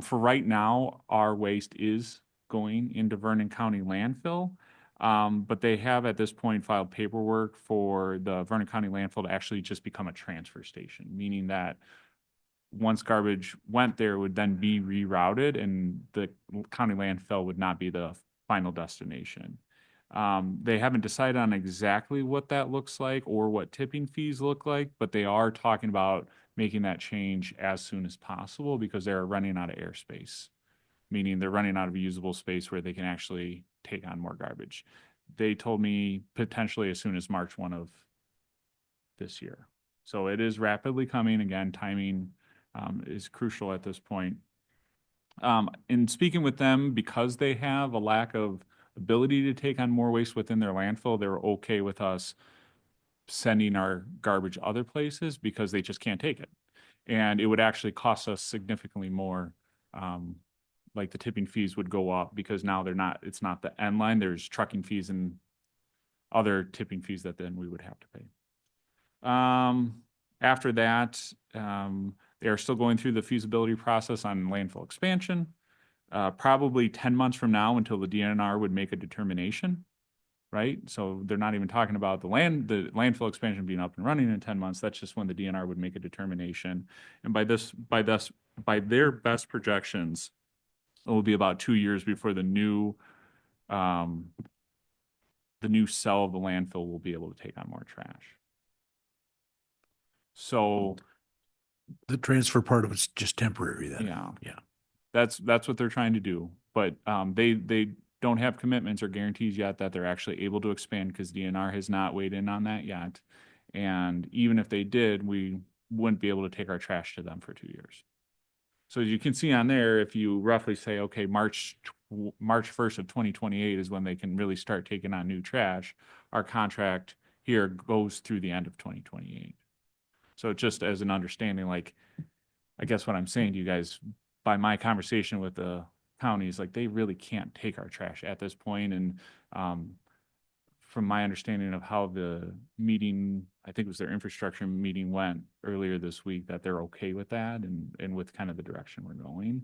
For right now, our waste is going into Vernon County landfill, but they have at this point filed paperwork for the Vernon County landfill to actually just become a transfer station, meaning that once garbage went there, it would then be rerouted and the county landfill would not be the final destination. They haven't decided on exactly what that looks like or what tipping fees look like, but they are talking about making that change as soon as possible because they're running out of airspace, meaning they're running out of usable space where they can actually take on more garbage. They told me potentially as soon as March 1 of this year. So it is rapidly coming. Again, timing is crucial at this point. In speaking with them, because they have a lack of ability to take on more waste within their landfill, they're okay with us sending our garbage other places because they just can't take it. And it would actually cost us significantly more. Like the tipping fees would go up because now it's not the end line, there's trucking fees and other tipping fees that then we would have to pay. After that, they are still going through the feasibility process on landfill expansion. Probably 10 months from now until the DNR would make a determination, right? So they're not even talking about the landfill expansion being up and running in 10 months. That's just when the DNR would make a determination. And by their best projections, it will be about 2 years before the new cell of the landfill will be able to take on more trash. So The transfer part of it's just temporary then. yeah, Yeah. that's what they're trying to do. But they don't have commitments or guarantees yet that they're actually able to expand because DNR has not weighed in on that yet. And even if they did, we wouldn't be able to take our trash to them for 2 years. So as you can see on there, if you roughly say, okay, March 1st of 2028 is when they can really start taking on new trash, our contract here goes through the end of 2028. So just as an understanding, like, I guess what I'm saying to you guys, by my conversation with the counties, like they really can't take our trash at this point. And from my understanding of how the meeting, I think it was their infrastructure meeting went earlier this week, that they're okay with that and with kind of the direction we're going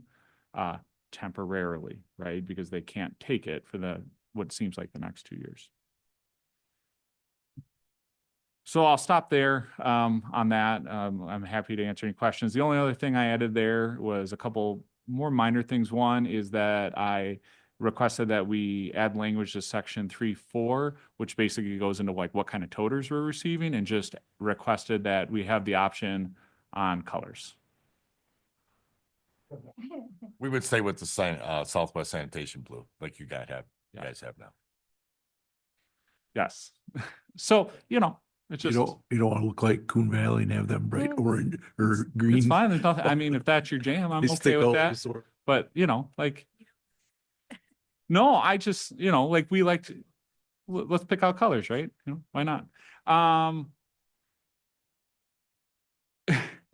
temporarily, right? Because they can't take it for what seems like the next 2 years. So I'll stop there on that. I'm happy to answer any questions. The only other thing I added there was a couple more minor things. One is that I requested that we add language to section 3.4, which basically goes into like what kind of toters we're receiving, and just requested that we have the option on colors. We would stay with the Southwest Sanitation blue, like you guys have now. Yes. So, it's just, You don't want to look like Coon Valley and have them bright orange or green. it's fine. There's nothing, I mean, if that's your jam, I'm They okay stick with out that. the sword. But, like, no, I just, like we like to, let's pick out colors, right? Why not?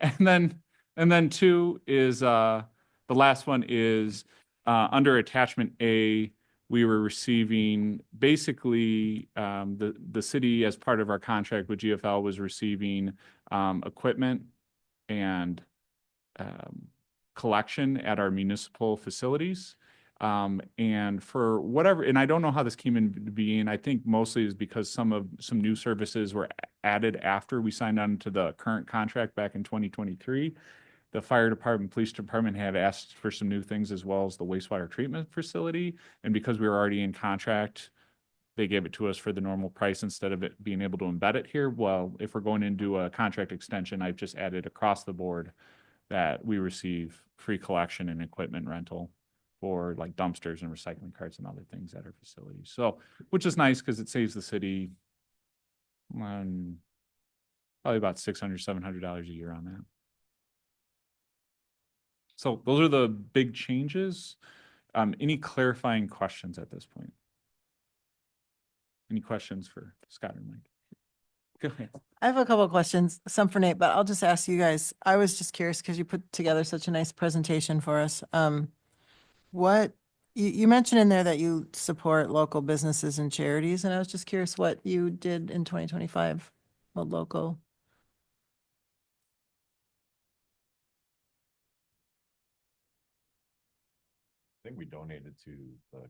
And then two is, the last one is, under attachment A, we were receiving basically, the city as part of our contract with GFL was receiving, equipment and, collection at our municipal facilities. And for whatever, and I don't know how this came into being, I think mostly is because some new services were added after we signed on to the current contract back in 2023. The fire department, police department had asked for some new things as well as the wastewater treatment facility. And because we were already in contract, they gave it to us for the normal price instead of it being able to embed it here. Well, if we're going into a contract extension, I've just added across the board that we receive free collection and equipment rental for like dumpsters and recycling carts and other things at our facilities. So, which is nice because it saves the city probably about $600, $700 a year on that. So those are the big changes. Any clarifying questions at this point? Any questions for Scott or Mike? Go ahead. I have a couple of questions, some for Nate, but I'll just ask you guys. I was just curious because you put together such a nice presentation for us. What you mentioned in there that you support local businesses and charities, and I was just curious what you did in 2025. What local? I think we donated to the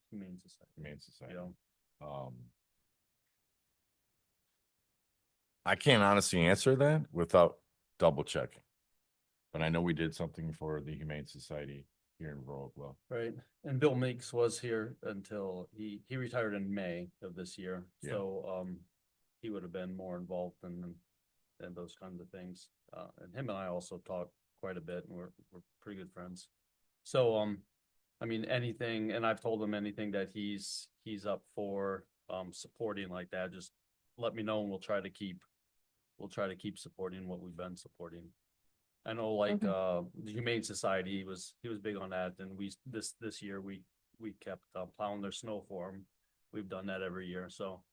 Humane Society. I can't honestly answer that without double checking. But I know we did something for the Humane Society. here in Rockville. Right, and Bill Meeks was here until he retired in May of this year, Yeah. so, he would have been more involved in those kinds of things. And him and I also talk quite a bit, and we're pretty good friends. So, I mean, anything, and I've told him anything that he's up for, supporting like that, just let me know and we'll try to keep supporting what we've been supporting. I know like, the Humane Society, he was big on that, and this year we kept plowing their snow for them. We've done that every year, so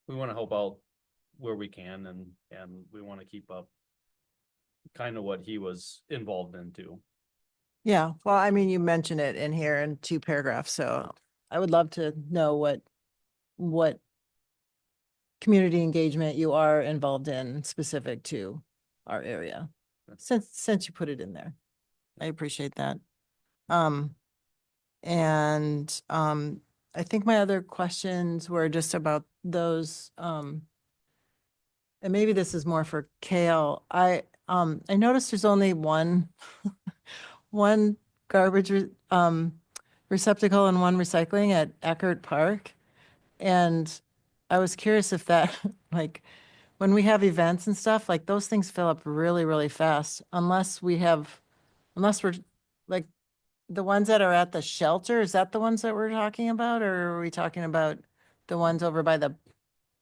we want to help out where we can, and we want to keep up kind of what he was involved in too. Yeah, well, I mean, you mentioned it in here in 2 paragraphs, so I would love to know what community engagement you are involved in specific to our area, since you put it in there. I appreciate that. I think my other questions were just about those, and maybe this is more for Kale. I noticed there's only one garbage receptacle and one recycling at Eckert Park. And I was curious if that, like, when we have events and stuff, like those things fill up really, really fast unless we're like the ones that are at the shelter. Is that the ones that we're talking about? Or are we talking about the ones over by the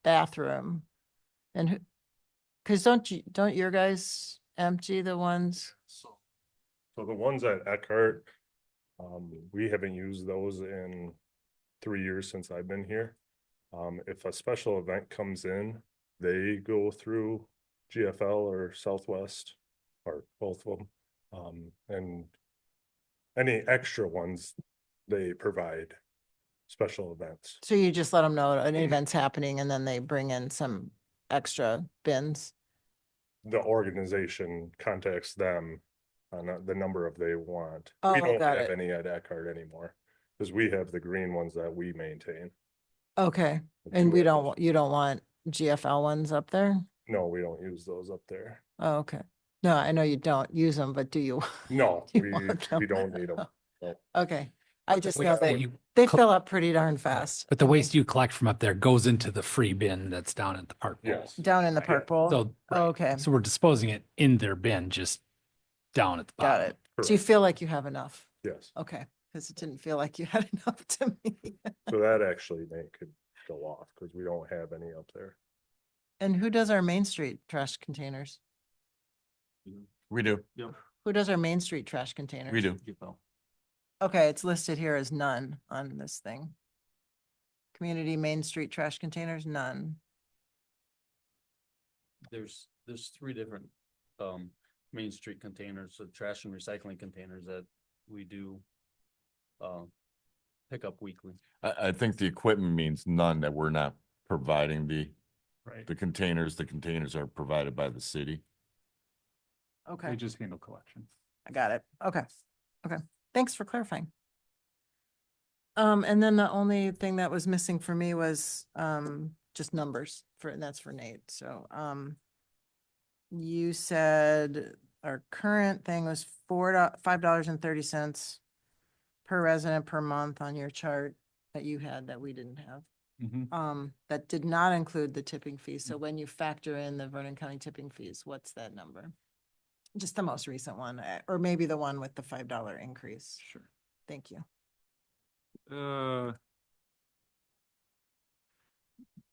bathroom? And because don't your guys empty the ones? So the ones at Eckhart, we haven't used those in 3 years since I've been here. If a special event comes in, they go through GFL or Southwest or both of them. And any extra ones, they provide special events. So you just let them know an event's happening and then they bring in some extra bins? The organization contacts them on the number of they want. Oh, We don't got have it. any at Eckhart anymore because we have the green ones that we maintain. Okay, The and two others. you don't want GFL ones up there? No, we don't use those up there. Oh, okay. No, I know you don't use them, but do you? No, You we want them? don't need them. No. Okay, I just waste know that they, you they co- fill up pretty darn fast But the waste you collect from up there goes into the free bin that's down at the park bowl. Yes. down in the park bowl. So, right. Okay, So we're disposing it in their bin, just down at the got bottom. it. So you feel like you have enough? Yes. Okay, because it didn't feel like you had enough to me. So that actually could go off because we don't have any up there. And who does our Main Street trash containers? We do, Who does our Main Street trash containers? we do. Okay, it's listed here as none on this thing. Community Main Street trash containers, none. There's 3 different, Main Street containers, so trash and recycling containers that we do, pick up weekly. I think the equipment means none, that we're not providing the Right. containers. The containers are provided by the city. Okay. They just handle collection. I got it. Okay. Okay. Thanks for clarifying. And then the only thing that was missing for me was, just numbers and that's for Nate. So, you said our current thing was $5.30 per resident per month on your chart that you had that we didn't have. That did not include the tipping fees. So when you factor in the Vernon County tipping fees, what's that number? Just the most recent one, or maybe the one with the $5 increase. Sure. Thank you.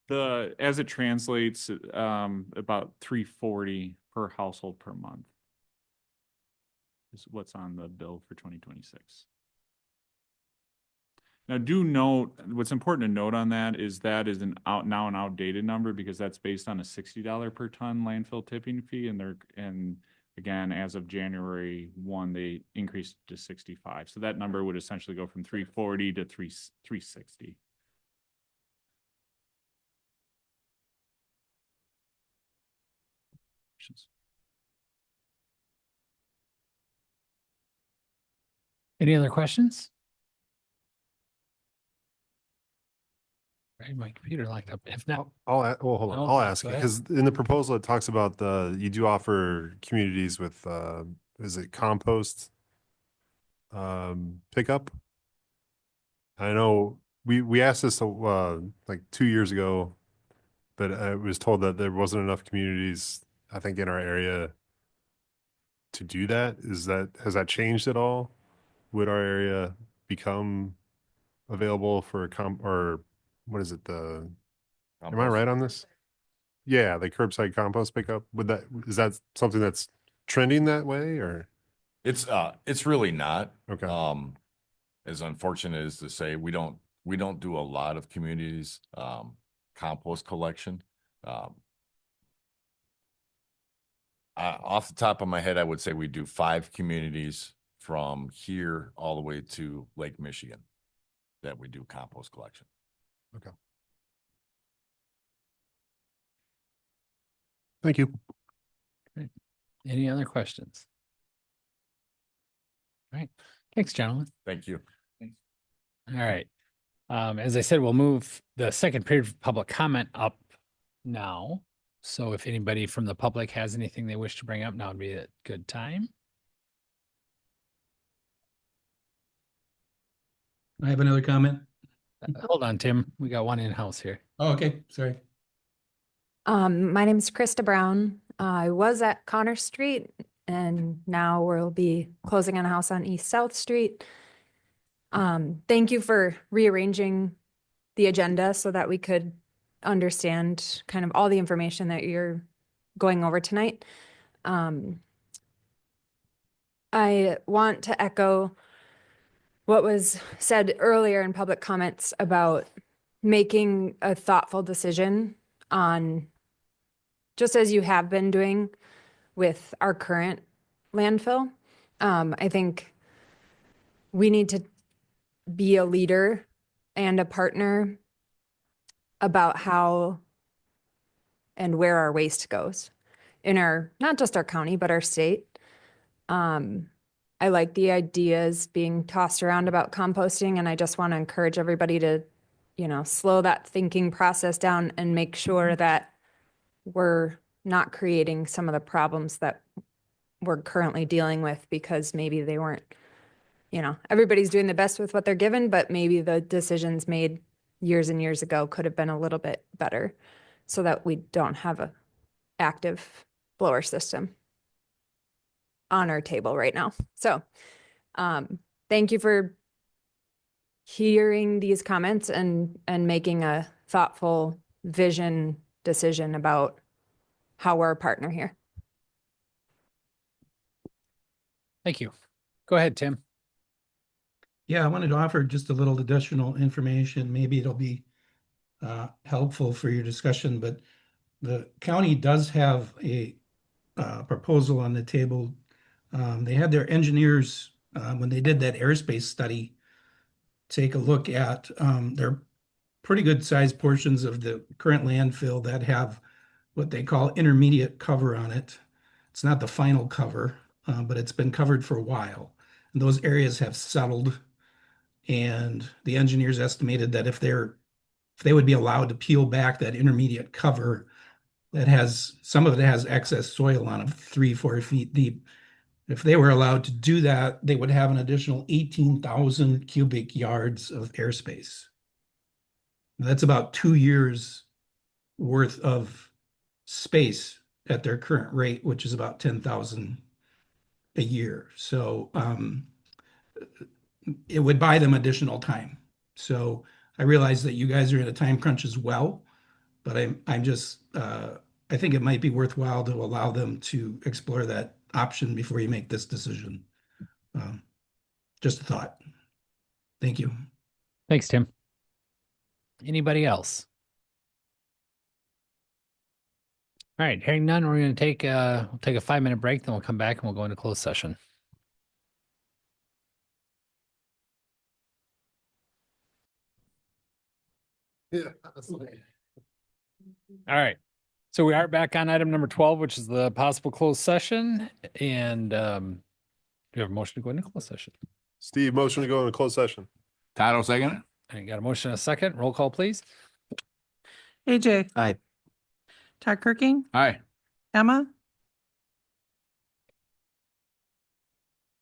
As it translates, about $340 per household per month is what's on the bill for 2026. Now, do note, what's important to note on that is an outdated number because that's based on a $60 per ton landfill tipping fee, and again, as of January 1, they increased to 65. So that number would essentially go from 340 to 360. Any other questions? Right, my computer locked up. If not, Well, hold on. No, I'll go ask ahead. because in the proposal, it talks about you do offer communities with, is it compost? pickup. I know we asked this like 2 years ago, but I was told that there wasn't enough communities, I think, in our area to do that. Has that changed at all? Would our area become available for or what is it? Am I Compost. right on this? Yeah, the curbside compost pickup. Is that something that's trending that way or? It's really not. Okay. As unfortunate as to say, we don't do a lot of communities, compost collection. Off the top of my head, I would say we do 5 communities from here all the way to Lake Michigan that we do compost collection. Okay. Thank you. Any other questions? All right. Thanks, gentlemen. Thank you. All right. As I said, we'll move the second period of public comment up now. So if anybody from the public has anything they wish to bring up, now would be a good time. I have another comment. Hold on, Tim. We got one in-house here. Oh, okay, sorry. My name is Krista Brown. I was at Connor Street and now we'll be closing on a house on East South Street. Thank you for rearranging the agenda so that we could understand kind of all the information that you're going over tonight. I want to echo what was said earlier in public comments about making a thoughtful decision on, just as you have been doing with our current landfill. I think we need to be a leader and a partner about how and where our waste goes in our, not just our county, but our state. I like the ideas being tossed around about composting, and I just want to encourage everybody to, slow that thinking process down and make sure that we're not creating some of the problems that we're currently dealing with because maybe they weren't, everybody's doing the best with what they're given, but maybe the decisions made years and years ago could have been a little bit better so that we don't have a active blower system on our table right now. So thank you for hearing these comments and making a thoughtful vision decision about how we're a partner here. Thank you. Go ahead, Tim. Yeah, I wanted to offer just a little additional information. Maybe it'll be helpful for your discussion, but the county does have a proposal on the table. They had their engineers, when they did that airspace study, take a look at their pretty good sized portions of the current landfill that have what they call intermediate cover on it. It's not the final cover, but it's been covered for a while. And those areas have settled. And the engineers estimated that if they would be allowed to peel back that intermediate cover that has, some of it has excess soil on it, 3-4 feet deep. If they were allowed to do that, they would have an additional 18,000 cubic yards of airspace. That's about 2 years worth of space at their current rate, which is about 10,000 a year. So it would buy them additional time. So I realize that you guys are in a time crunch as well, but I'm just, I think it might be worthwhile to allow them to explore that option before you make this decision. Just a thought. Thank you. Thanks, Tim. Anybody else? All right, hearing none, we're going to take we'll take a 5-minute break, then we'll come back and we'll go into closed session. Yeah. All right. So we are back on item number 12, which is the possible closed session. And do you have a motion to go into closed session? Steve, motion to go into closed session. Todd, second it. I got a motion and a second. Roll call, please. AJ. Aye. Todd Kirking, Aye. Emma,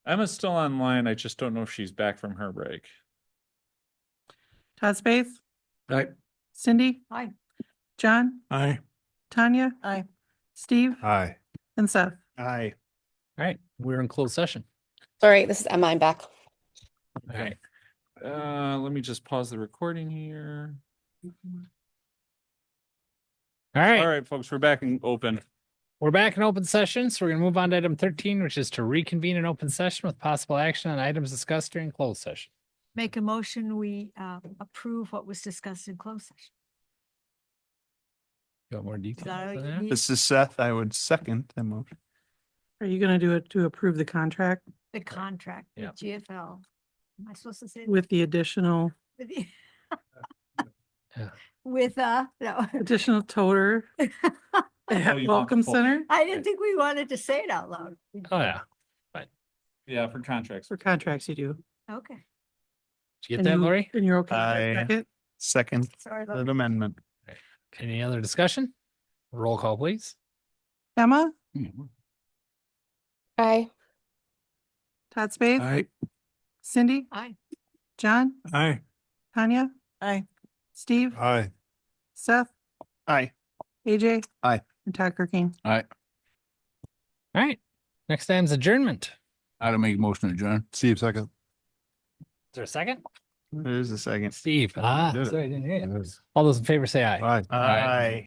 Emma's still online. I just don't know if she's back from her break. Todd Spath, Aye. Cindy, Aye. John, Aye. Tanya, Aye. Steve, Aye. and Seth. Aye. All right, we're in closed session. Sorry, this is Emma. I'm back. All right. Let me just pause the recording here. All right. All right, folks, we're back in open. We're back in open session, so we're gonna move on to item 13, which is to reconvene an open session with possible action on items discussed during closed session. Make a motion, we approve what was discussed in closed session. You want more Is details that what on you that? need? This is Seth. I would second the motion. Are you gonna do it to approve the contract The contract Yeah. with GFL. Am I supposed to say? with the additional, Yeah. With, no. additional toter at Welcome Center I didn't think we wanted to say it out loud. Oh, yeah. Yeah, for contracts. for contracts you do? Okay, Did you get And that, you- Lori? And you're okay with Aye. that second? Second sorry. that Lori. amendment. Any other discussion? Roll call, please. Emma, Aye. Todd Spath, Aye. Cindy, Aye. John, Aye. Tanya, Aye. Steve, Aye. Seth, Aye. AJ. Aye. And Todd Kirking. Aye. All right. Next item's adjournment. I'd make a motion to adjourn. Steve, second. Is there a second? There's a second. Steve. Did it. Sorry, I didn't hear you. Yes. All those in favor say aye. Aye. Aye.